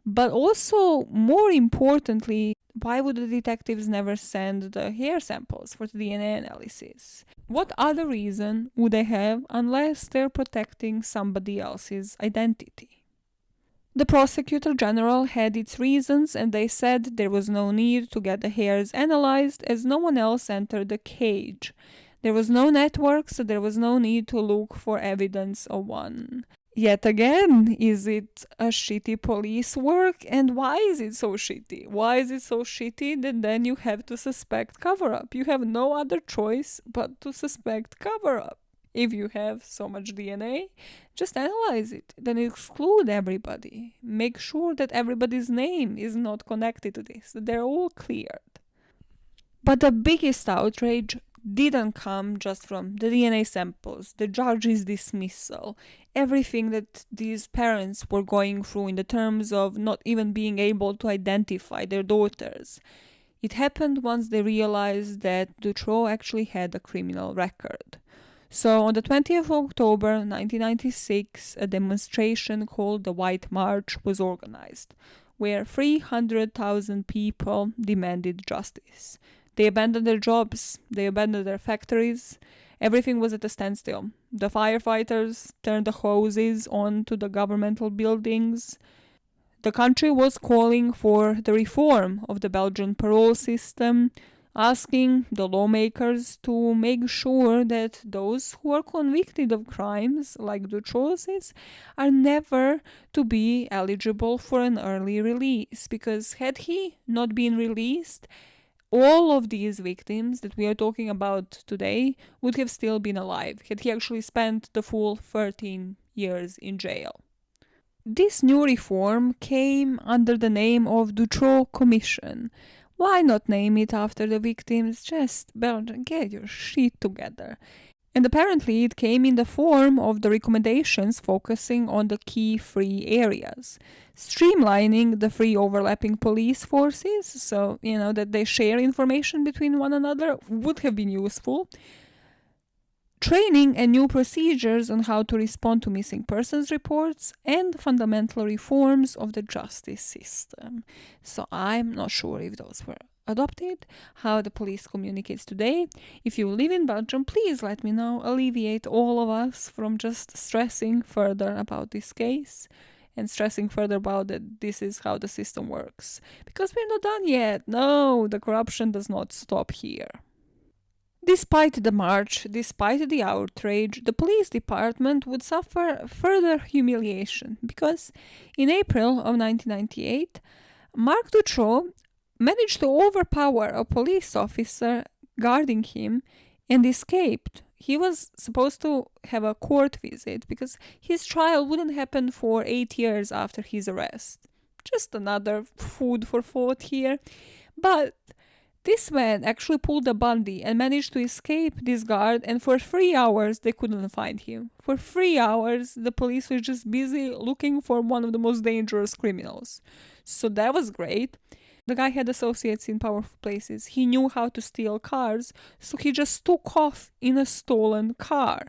Speaker 1: But also, more importantly, why would the detectives never send the hair samples for the DNA analysis? What other reason would they have unless they're protecting somebody else's identity? The prosecutor general had its reasons, and they said there was no need to get the hairs analyzed as no one else entered the cage. There was no network, so there was no need to look for evidence of one. Yet again, is it a shitty police work? And why is it so shitty? Why is it so shitty that then you have to suspect cover-up? You have no other choice but to suspect cover-up. If you have so much DNA, just analyze it, then exclude everybody. Make sure that everybody's name is not connected to this, that they're all cleared. But the biggest outrage didn't come just from the DNA samples, the judge's dismissal, everything that these parents were going through in the terms of not even being able to identify their daughters. It happened once they realized that Dutroux actually had a criminal record. So on the 20th of October 1996, a demonstration called the White March was organized, where 300,000 people demanded justice. They abandoned their jobs, they abandoned their factories, everything was at a standstill. The firefighters turned the hoses onto the governmental buildings. The country was calling for the reform of the Belgian parole system, asking the lawmakers to make sure that those who are convicted of crimes like Dutroux's are never to be eligible for an early release, because had he not been released, all of these victims that we are talking about today would have still been alive, had he actually spent the full 13 years in jail. This new reform came under the name of Dutroux Commission. Why not name it after the victims? Just, Belgium, get your shit together. And apparently it came in the form of the recommendations focusing on the key three areas. Streamlining the three overlapping police forces, so, that they share information between one another, would have been useful. Training and new procedures on how to respond to missing persons reports, and fundamental reforms of the justice system. So I'm not sure if those were adopted, how the police communicates today. If you live in Belgium, please let me know, alleviate all of us from just stressing further about this case. and stressing further about that this is how the system works. Because we're not done yet. No, the corruption does not stop here. Despite the march, despite the outrage, the police department would suffer further humiliation because in April of 1998, Marc Dutroux managed to overpower a police officer guarding him and escaped. He was supposed to have a court visit because his trial wouldn't happen for 8 years after his arrest. Just another food for thought here. But this man actually pulled a Bundy and managed to escape this guard, and for 3 hours they couldn't find him. For 3 hours the police were just busy looking for one of the most dangerous criminals. So that was great. The guy had associates in powerful places. He knew how to steal cars, so he just took off in a stolen car.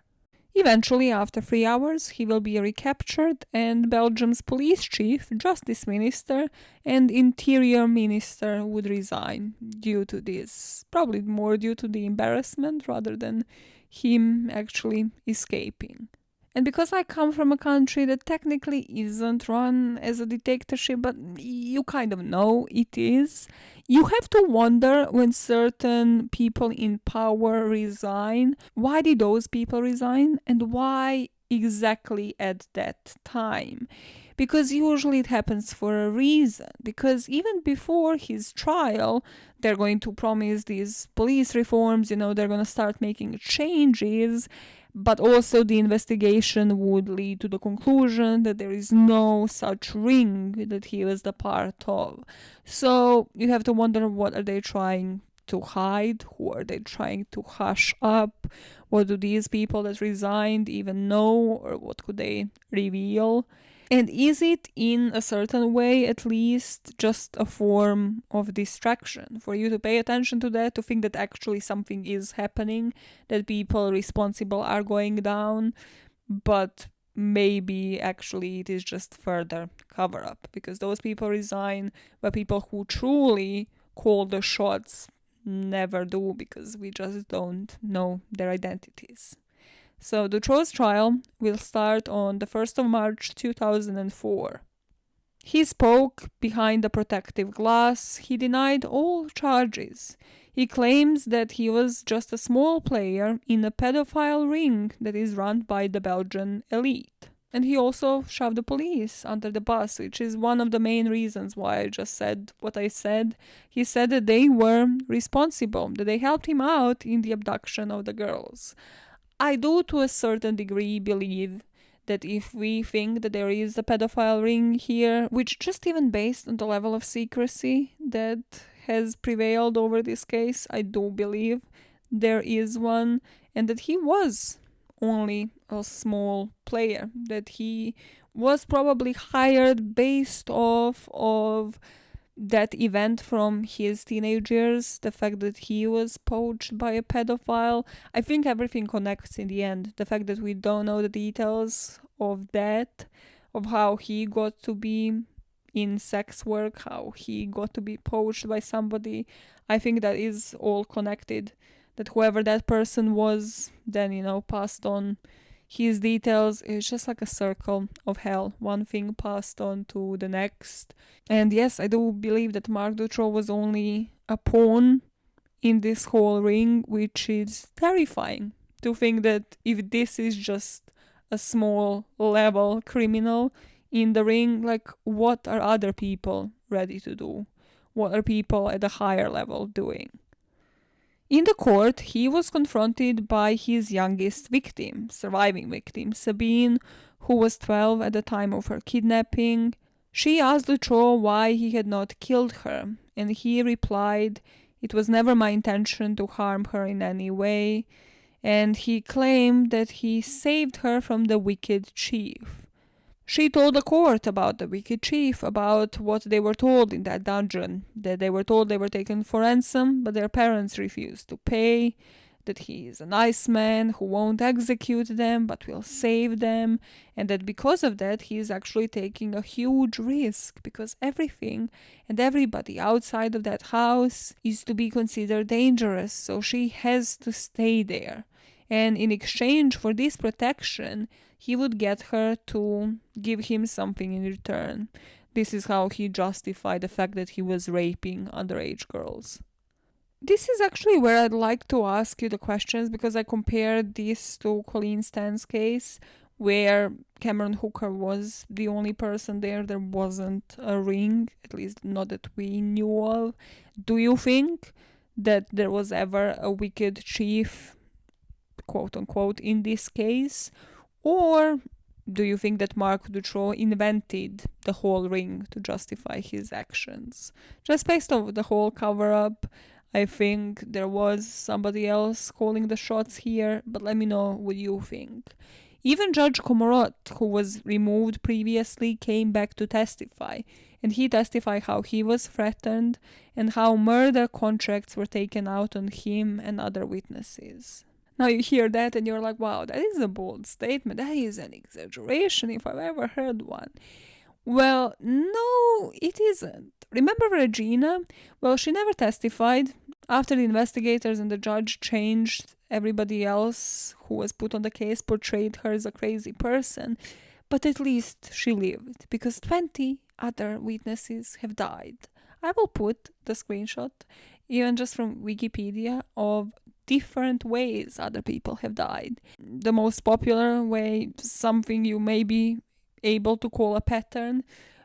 Speaker 1: Eventually, after 3 hours, he will be recaptured, and Belgium's police chief, justice minister, and interior minister would resign due to this. Probably more due to the embarrassment rather than him actually escaping. And because I come from a country that technically isn't run as a dictatorship, but you kind of know it is, you have to wonder when certain people in power resign, why did those people resign and why exactly at that time? Because usually it happens for a reason. Because even before his trial, they're going to promise these police reforms, they're going to start making changes. But also the investigation would lead to the conclusion that there is no such ring that he was the part of. So you have to wonder, what are they trying to hide? Who are they trying to hush up? What do these people that resigned even know, or what could they reveal? And is it, in a certain way at least, just a form of distraction for you to pay attention to that, to think that actually something is happening, that people responsible are going down, but maybe actually it is just further cover up, because those people resign, but people who truly call the shots never do, because we just don't know their identities. So Dutroux's trial will start on the 1st of March 2004. He spoke behind a protective glass. He denied all charges. He claims that he was just a small player in a pedophile ring that is run by the Belgian elite. And he also shoved the police under the bus, which is one of the main reasons why I just said what I said. He said that they were responsible, that they helped him out in the abduction of the girls. I do, to a certain degree, believe that if we think that there is a pedophile ring here, which just even based on the level of secrecy that has prevailed over this case, I do believe there is one, and that he was only a small player, that he was probably hired based off of that event from his teenage years, the fact that he was poached by a pedophile. I think everything connects in the end. The fact that we don't know the details of that, of how he got to be in sex work, how he got to be poached by somebody, I think that is all connected. That whoever that person was then, passed on his details. Is just like a circle of hell. One thing passed on to the next. And yes, I do believe that Marc Dutroux was only a pawn in this whole ring, which is terrifying to think that if this is just a small level criminal in the ring, like, what are other people ready to do? What are people at a higher level doing? In the court, he was confronted by his youngest victim, surviving victim, Sabine, who was 12 at the time of her kidnapping. She asked Dutroux why he had not killed her, and he replied, "It was never my intention to harm her in any way," and he claimed that he saved her from the wicked chief. She told the court about the wicked chief, about what they were told in that dungeon, that they were told they were taken for ransom, but their parents refused to pay, that he is a nice man who won't execute them but will save them, and that because of that he is actually taking a huge risk, because everything and everybody outside of that house is to be considered dangerous, so she has to stay there. And in exchange for this protection, he would get her to give him something in return. This is how he justified the fact that he was raping underage girls. This is actually where I'd like to ask you the questions, because I compared this to Colleen Stan's case, where Cameron Hooker was the only person there. There wasn't a ring, at least not that we knew of. Do you think that there was ever a wicked chief, quote unquote, in this case? Or do you think that Marc Dutroux invented the whole ring to justify his actions? Just based on the whole cover-up, I think there was somebody else calling the shots here, but let me know what you think. Even Judge Komorot, who was removed previously, came back to testify, and he testified how he was threatened and how murder contracts were taken out on him and other witnesses. Now you hear that and you're like, wow, that is a bold statement. That is an exaggeration if I've ever heard one. Well, no, it isn't. Remember Regina? Well, she never testified. After the investigators and the judge changed, everybody else who was put on the case portrayed her as a crazy person. But at least she lived, because 20 other witnesses have died. I will put the screenshot, even just from Wikipedia, of different ways other people have died. The most popular way, something you may be able to call a pattern,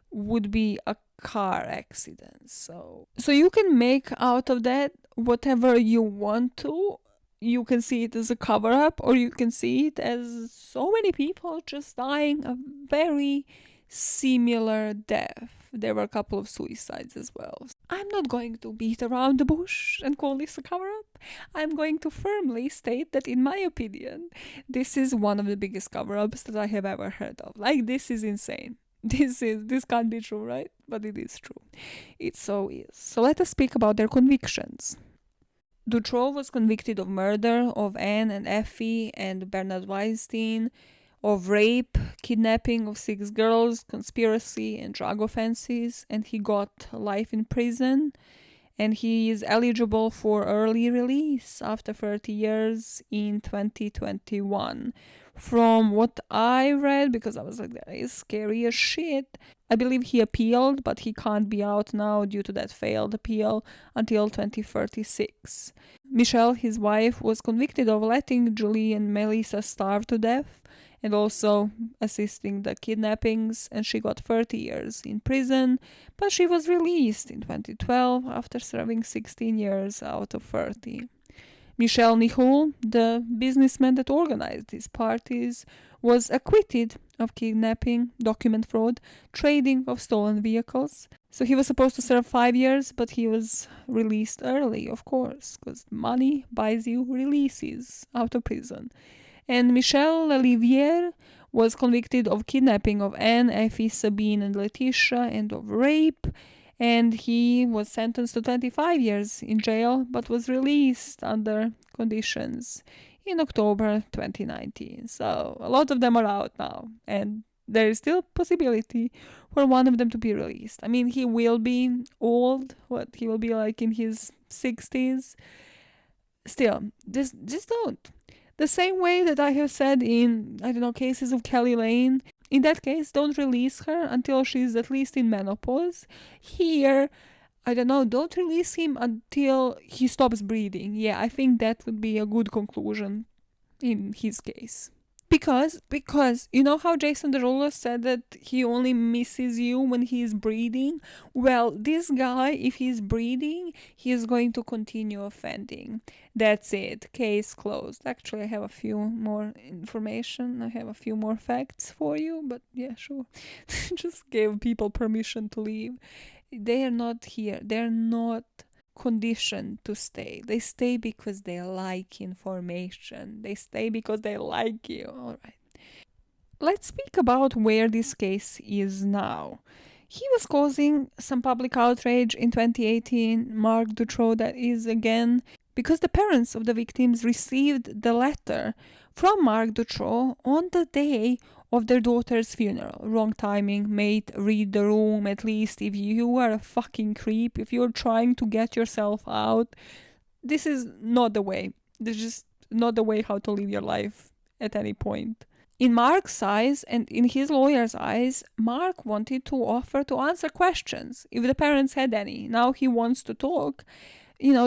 Speaker 1: would be a car accident. So you can make out of that whatever you want to. You can see it as a cover-up, or you can see it as so many people just dying a very similar death. There were a couple of suicides as well. I'm not going to beat around the bush and call this a cover-up. I'm going to firmly state that, in my opinion, this is one of the biggest cover-ups that I have ever heard of. Like, this is insane. This can't be true, right? But it is true. It so is. So let us speak about their convictions. Dutroux was convicted of murder of Anne and Effie and Bernard Weinstein, of rape, kidnapping of 6 girls, conspiracy and drug offenses, and he got life in prison, and he is eligible for early release after 30 years in 2021. From what I read, because I was like, that is scary as shit, I believe he appealed, but he can't be out now due to that failed appeal until 2036. Michelle, his wife, was convicted of letting Julie and Melissa starve to death, and also assisting the kidnappings, and she got 30 years in prison, but she was released in 2012 after serving 16 years out of 30. Michel Nihul, the businessman that organized these parties, was acquitted of kidnapping, document fraud, trading of stolen vehicles. So he was supposed to serve 5 years, but he was released early, of course, because money buys you releases out of prison. And Michel Laliviere was convicted of kidnapping of Anne, Effie, Sabine, and Letitia, and of rape. And he was sentenced to 25 years in jail, but was released under conditions in October 2019. So a lot of them are out now, and there is still possibility for one of them to be released. I mean, he will be old. He will be like in his 60s. Still, just don't. The same way that I have said in, cases of Kelly Lane, in that case, don't release her until she's at least in menopause. Here, don't release him until he stops breathing. Yeah, I think that would be a good conclusion in his case. Because you know how Jason Derulo said that he only misses you when he's breathing? Well, this guy, if he's breathing, he is going to continue offending. That's it. Case closed. Actually, I have a few more information. I have a few more facts for you, but yeah, sure. Just gave people permission to leave. They are not here. They're not conditioned to stay. They stay because they like information. They stay because they like you. All right. Let's speak about where this case is now. He was causing some public outrage in 2018, Marc Dutroux, that is, again, because the parents of the victims received the letter from Marc Dutroux on the day of their daughter's funeral. Wrong timing, mate, read the room. At least if you are a fucking creep, if you're trying to get yourself out, this is not the way. This is just not the way how to live your life at any point. In Mark's eyes and in his lawyer's eyes, Mark wanted to offer to answer questions if the parents had any. Now he wants to talk,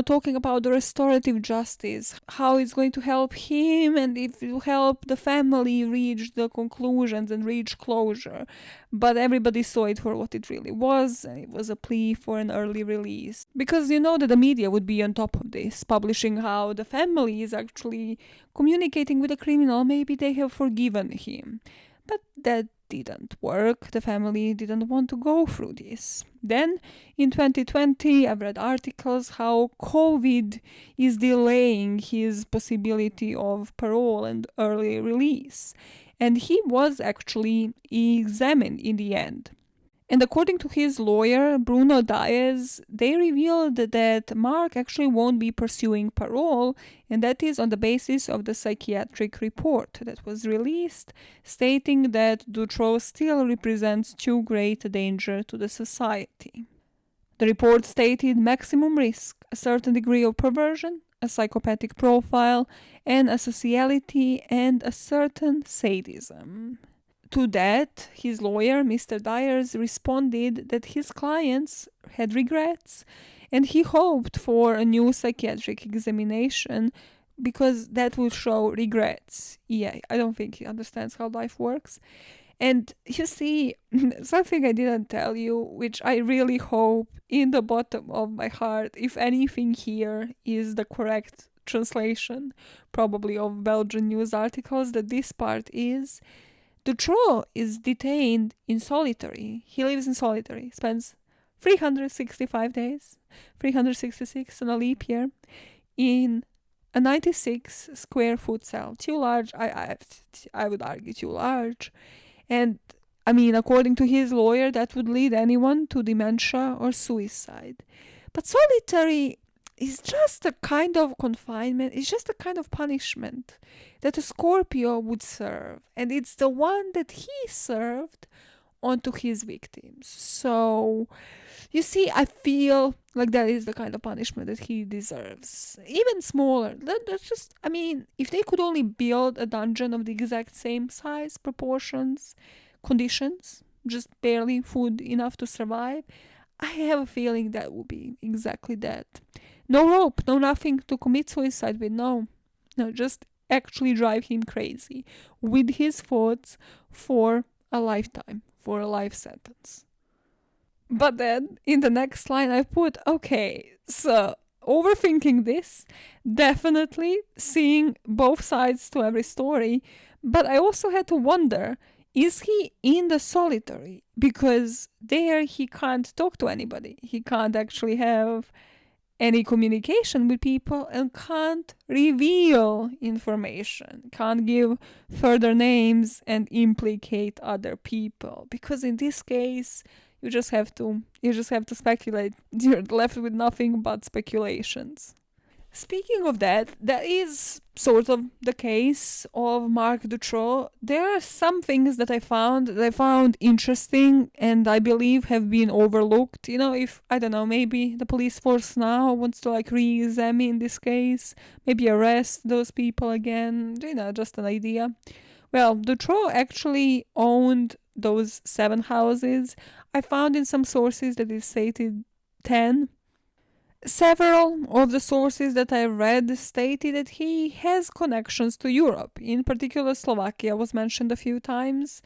Speaker 1: talking about the restorative justice, how it's going to help him and if it will help the family reach the conclusions and reach closure. But everybody saw it for what it really was, and it was a plea for an early release. Because you know that the media would be on top of this, publishing how the family is actually communicating with the criminal, maybe they have forgiven him. But that didn't work. The family didn't want to go through this. Then in 2020, I've read articles how COVID is delaying his possibility of parole and early release. And he was actually examined in the end. And according to his lawyer, Bruno Diaz, they revealed that Mark actually won't be pursuing parole, and that is on the basis of the psychiatric report that was released, stating that Dutroux still represents too great a danger to the society. The report stated maximum risk, a certain degree of perversion, a psychopathic profile, and asociality, and a certain sadism. To that, his lawyer, Mr. Dyers, responded that his clients had regrets and he hoped for a new psychiatric examination because that would show regrets. Yeah, I don't think he understands how life works. And you see, something I didn't tell you, which I really hope in the bottom of my heart, if anything here is the correct translation, probably of Belgian news articles, that this part is Dutroux is detained in solitary. He lives in solitary, spends 365 days, 366 on a leap year, in a 96 square foot cell. Too large, I would argue too large. And I mean, according to his lawyer, that would lead anyone to dementia or suicide. But solitary is just a kind of confinement, it's just a kind of punishment that a Scorpio would serve. And it's the one that he served onto his victims. So, you see, I feel like that is the kind of punishment that he deserves. Even smaller. That's just, I mean, if they could only build a dungeon of the exact same size, proportions, conditions, just barely food enough to survive, I have a feeling that would be exactly that. No rope, no nothing to commit suicide with, no, just actually drive him crazy with his thoughts for a lifetime, for a life sentence. But then in the next line I put, okay, so overthinking this, definitely seeing both sides to every story, but I also had to wonder, is he in the solitary? Because there he can't talk to anybody. He can't actually have any communication with people and can't reveal information, can't give further names and implicate other people. Because in this case, you just have to speculate. You're left with nothing but speculations. Speaking of that, that is sort of the case of Marc Dutroux. There are some things that I found interesting and I believe have been overlooked. If, I don't know, maybe the police force now wants to re-examine this case, maybe arrest those people again, just an idea. Well, Dutroux actually owned those 7 houses. I found in some sources that it stated 10. Several of the sources that I read stated that he has connections to Europe. In particular, Slovakia was mentioned a few times.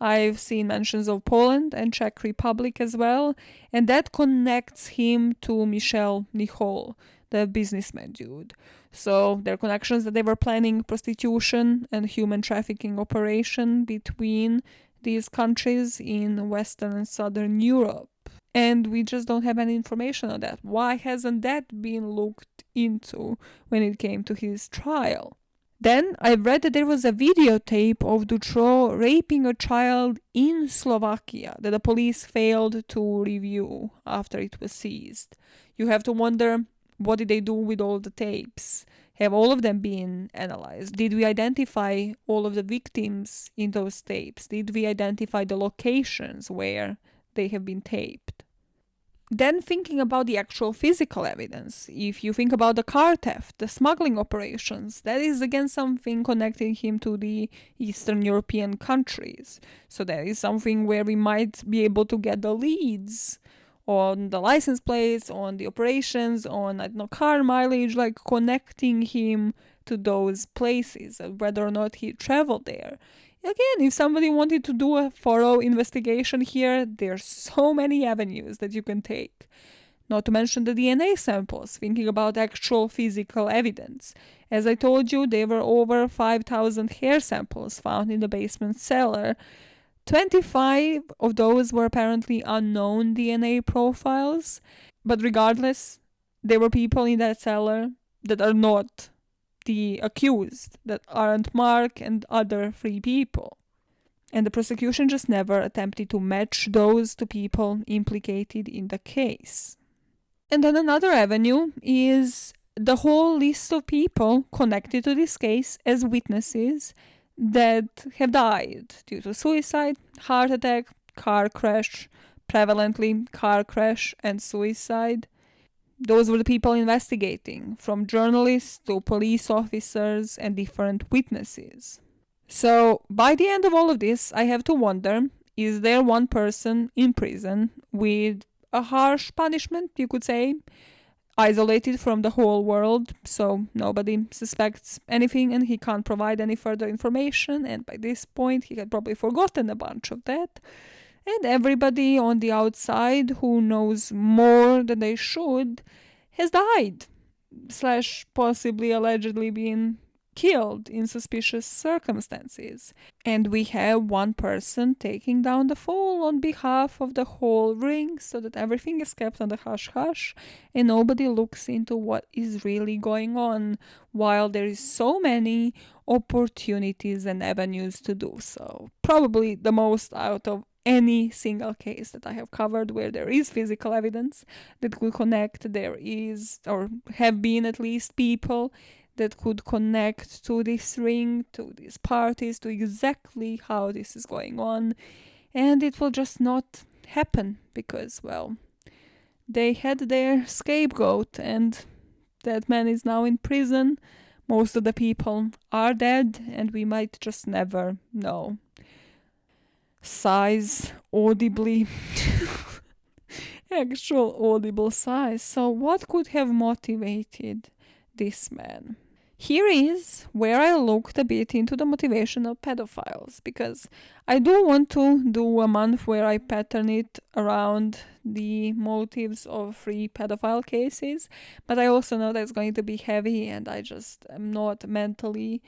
Speaker 1: I've seen mentions of Poland and Czech Republic as well, and that connects him to Michel Nichol, the businessman dude. So there are connections that they were planning prostitution and human trafficking operation between these countries in Western and Southern Europe. And we just don't have any information on that. Why hasn't that been looked into when it came to his trial? Then I read that there was a videotape of Dutroux raping a child in Slovakia that the police failed to review after it was seized. You have to wonder, what did they do with all the tapes? Have all of them been analyzed? Did we identify all of the victims in those tapes? Did we identify the locations where they have been taped? Then thinking about the actual physical evidence, if you think about the car theft, the smuggling operations, that is again something connecting him to the Eastern European countries. So that is something where we might be able to get the leads on the license plates, on the operations, on, I don't know, car mileage, like connecting him to those places, whether or not he traveled there. Again, if somebody wanted to do a thorough investigation here, there's so many avenues that you can take. Not to mention the DNA samples, thinking about actual physical evidence. As I told you, there were over 5,000 hair samples found in the basement cellar. 25 of those were apparently unknown DNA profiles, but regardless, there were people in that cellar that are not the accused, that aren't Marc and other 3 people. And the prosecution just never attempted to match those to people implicated in the case. And then another avenue is the whole list of people connected to this case as witnesses that have died due to suicide, heart attack, car crash, prevalently car crash and suicide. Those were the people investigating, from journalists to police officers and different witnesses. So, by the end of all of this, I have to wonder, is there one person in prison with a harsh punishment, you could say, isolated from the whole world, so nobody suspects anything and he can't provide any further information, and by this point he had probably forgotten a bunch of that. And everybody on the outside who knows more than they should has died, / possibly allegedly been killed in suspicious circumstances. And we have one person taking down the fall on behalf of the whole ring so that everything is kept on the hush-hush and nobody looks into what is really going on, while there is so many opportunities and avenues to do so. Probably the most out of any single case that I have covered where there is physical evidence that could connect. There is, or have been at least, people that could connect to this ring, to these parties, to exactly how this is going on. And it will just not happen because, well, they had their scapegoat and that man is now in prison. Most of the people are dead and we might just never know. Sighs audibly. Actual audible sighs. So what could have motivated this man? Here is where I looked a bit into the motivation of pedophiles, because I do want to do a month where I pattern it around the motives of 3 pedophile cases, but I also know that it's going to be heavy and I just am not mentally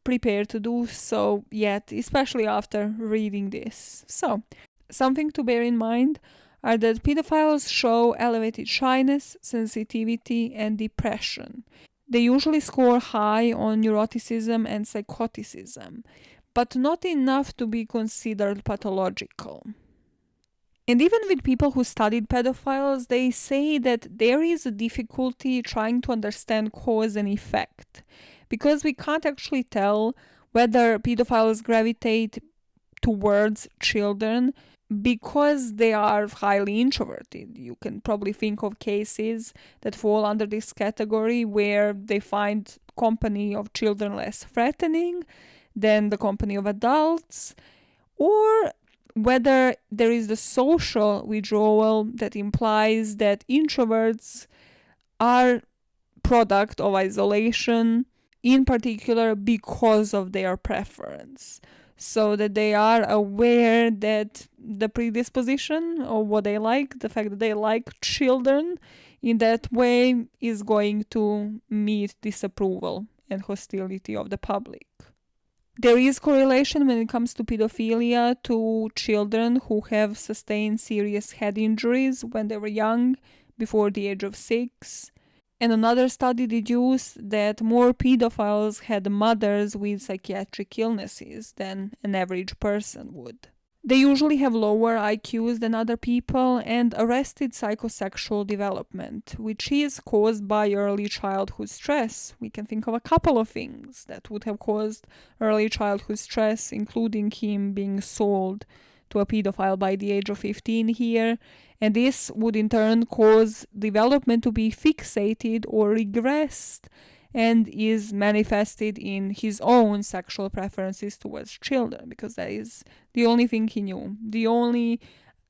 Speaker 1: prepared to do so yet, especially after reading this. So, something to bear in mind are that pedophiles show elevated shyness, sensitivity, and depression. They usually score high on neuroticism and psychoticism, but not enough to be considered pathological. And even with people who studied pedophiles, they say that there is a difficulty trying to understand cause and effect, because we can't actually tell whether pedophiles gravitate towards children because they are highly introverted. You can probably think of cases that fall under this category where they find company of children less threatening than the company of adults, or whether there is the social withdrawal that implies that introverts are product of isolation, in particular because of their preference, so that they are aware that the predisposition of what they like, the fact that they like children in that way, is going to meet disapproval and hostility of the public. There is correlation when it comes to pedophilia to children who have sustained serious head injuries when they were young, before the age of 6. And another study deduced that more pedophiles had mothers with psychiatric illnesses than an average person would. They usually have lower IQs than other people and arrested psychosexual development, which is caused by early childhood stress. We can think of a couple of things that would have caused early childhood stress, including him being sold to a pedophile by the age of 15 here, and this would in turn cause development to be fixated or regressed and is manifested in his own sexual preferences towards children, because that is the only thing he knew, the only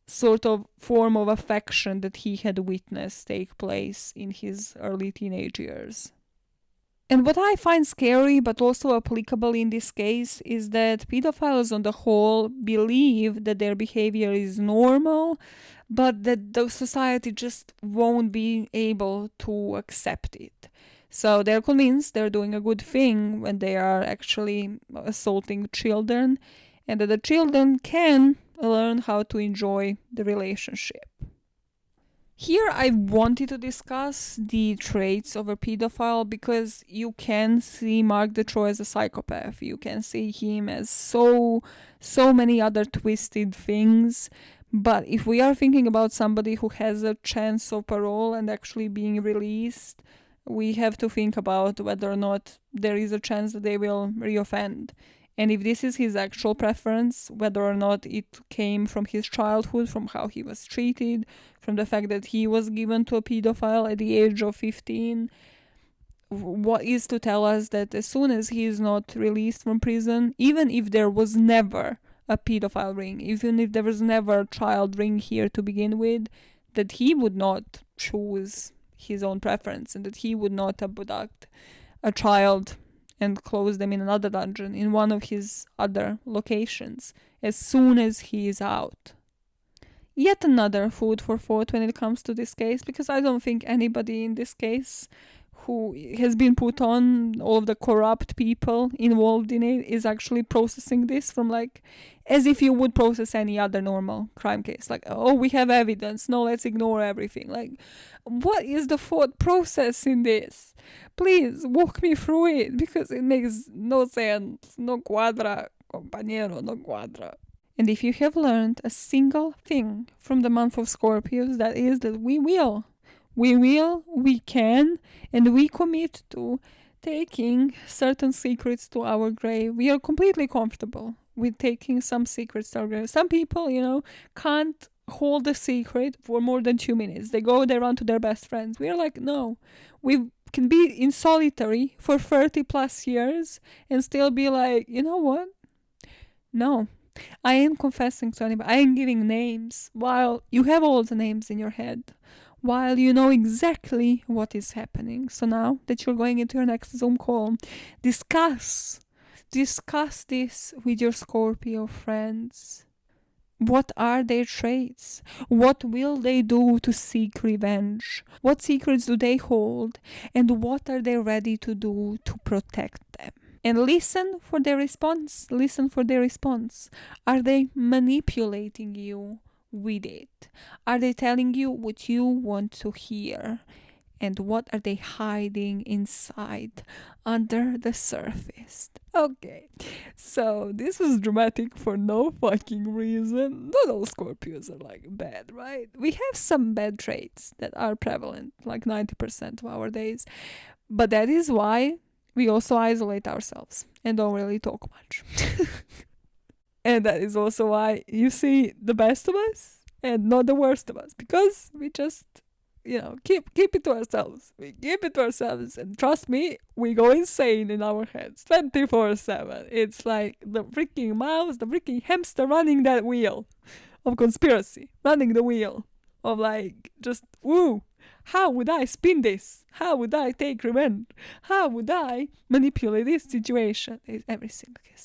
Speaker 1: sort of form of affection that he had witnessed take place in his early teenage years. And what I find scary but also applicable in this case is that pedophiles on the whole believe that their behavior is normal, but that the society just won't be able to accept it. So they're convinced they're doing a good thing when they are actually assaulting children, and that the children can learn how to enjoy the relationship. Here I wanted to discuss the traits of a pedophile because you can see Marc Dutroux as a psychopath. You can see him as so many other twisted things. But if we are thinking about somebody who has a chance of parole and actually being released, we have to think about whether or not there is a chance that they will reoffend. And if this is his actual preference, whether or not it came from his childhood, from how he was treated, from the fact that he was given to a pedophile at the age of 15, what is to tell us that as soon as he is not released from prison, even if there was never a pedophile ring, even if there was never a child ring here to begin with, that he would not choose his own preference and that he would not abduct a child and close them in another dungeon in one of his other locations as soon as he is out. Yet another food for thought when it comes to this case, because I don't think anybody in this case who has been put on, all of the corrupt people involved in it, is actually processing this from like as if you would process any other normal crime case. Like, oh, we have evidence, no, let's ignore everything. Like, what is the thought process in this? Please walk me through it, because it makes no sense. No cuadra, compañero, no cuadra. And if you have learned a single thing from the month of Scorpios, that is that we can, and we commit to taking certain secrets to our grave. We are completely comfortable with taking some secrets to our grave. Some people, can't hold a secret for more than 2 minutes. They run to their best friends. We are like, no, we can be in solitary for 30 plus years and still be like, you know what? No, I ain't confessing to anybody. I ain't giving names while you have all the names in your head, while you know exactly what is happening. So now that you're going into your next Zoom call, discuss this with your Scorpio friends. What are their traits? What will they do to seek revenge? What secrets do they hold? And what are they ready to do to protect them? And listen for their response. Are they manipulating you with it? Are they telling you what you want to hear? And what are they hiding inside, under the surface? Okay, so this was dramatic for no fucking reason. Not all Scorpios are like bad, right? We have some bad traits that are prevalent, like 90% of our days. But that is why we also isolate ourselves and don't really talk much. And that is also why you see the best of us and not the worst of us, because we just keep it to ourselves. We keep it to ourselves, and trust me, we go insane in our heads 24/7. It's like the freaking mouse, the freaking hamster running that wheel of conspiracy, running the wheel of like just woo. How would I spin this? How would I take revenge? How would I manipulate this situation? It's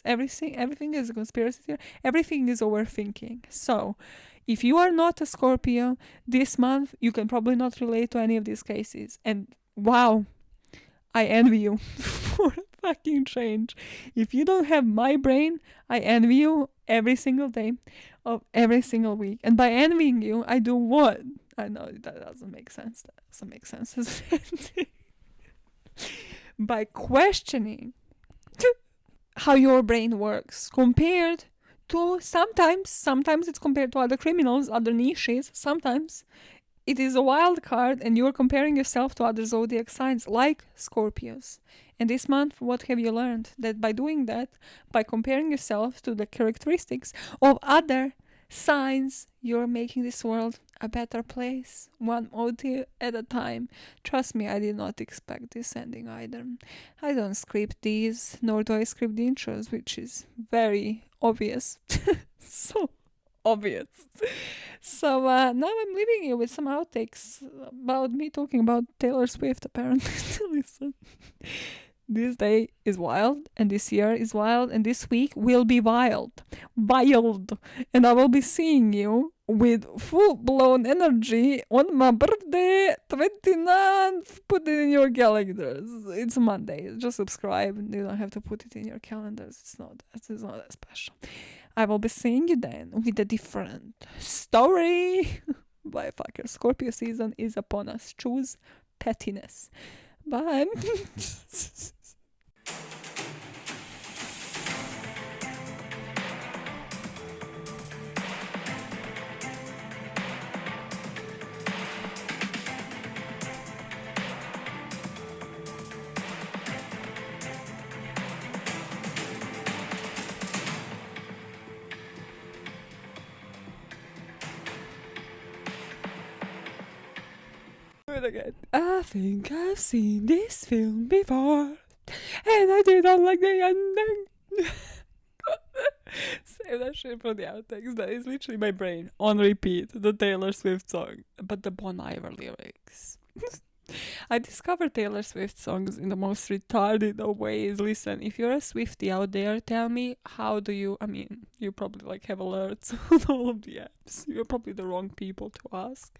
Speaker 1: everything is a conspiracy theory. Everything is overthinking. So if you are not a Scorpio this month, you can probably not relate to any of these cases. And wow, I envy you for a fucking change. If you don't have my brain, I envy you every single day of every single week. And by envying you, I do what? I know that doesn't make sense. By questioning how your brain works compared to sometimes it's compared to other criminals, other niches. Sometimes it is a wild card and you're comparing yourself to other zodiac signs like Scorpios. And this month, what have you learned? That by doing that, by comparing yourself to the characteristics of other signs you're making this world a better place, one motive at a time. Trust me, I did not expect this ending either. I don't script these, nor do I script the intros, which is very obvious. So obvious. So now I'm leaving you with some outtakes about me talking about Taylor Swift, apparently. Listen. This day is wild, and this year is wild, and this week will be wild. Wild. And I will be seeing you with full-blown energy on my birthday, 29th. Put it in your calendars. It's Monday. Just subscribe. You don't have to put it in your calendars. It's not that special. I will be seeing you then with a different story. Bye, fucker. Scorpio season is upon us. Choose pettiness. Bye. Do it again. I think I've seen this film before, and I did not like the ending. Save that shit for the outtakes. That is literally my brain on repeat. The Taylor Swift song, but the Bon Iver lyrics. I discovered Taylor Swift songs in the most retarded of ways. Listen, if you're a Swiftie out there, tell me how do you, you probably like have alerts on all of the apps. You're probably the wrong people to ask.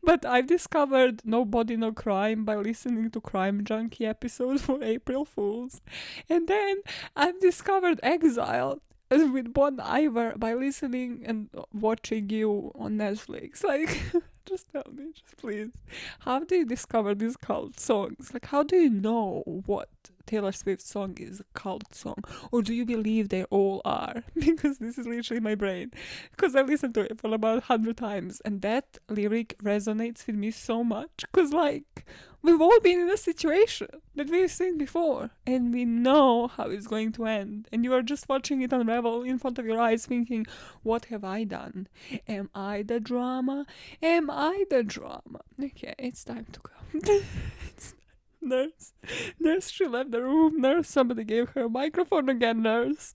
Speaker 1: But I've discovered No Body No Crime by listening to Crime Junkie episodes for April Fools. And then I've discovered Exile with Bon Iver by listening and watching you on Netflix. Like, just tell me, just please. How do you discover these cult songs? Like, how do you know what Taylor Swift song is a cult song? Or do you believe they all are? Because this is literally my brain. Because I listened to it for about 100 times. And that lyric resonates with me so much. Because, like, we've all been in a situation that we've seen before. And we know how it's going to end. And you are just watching it unravel in front of your eyes thinking, what have I done? Am I the drama? Am I the drama? Okay, it's time to go. Nurse, she left the room. Nurse, somebody gave her a microphone again, nurse.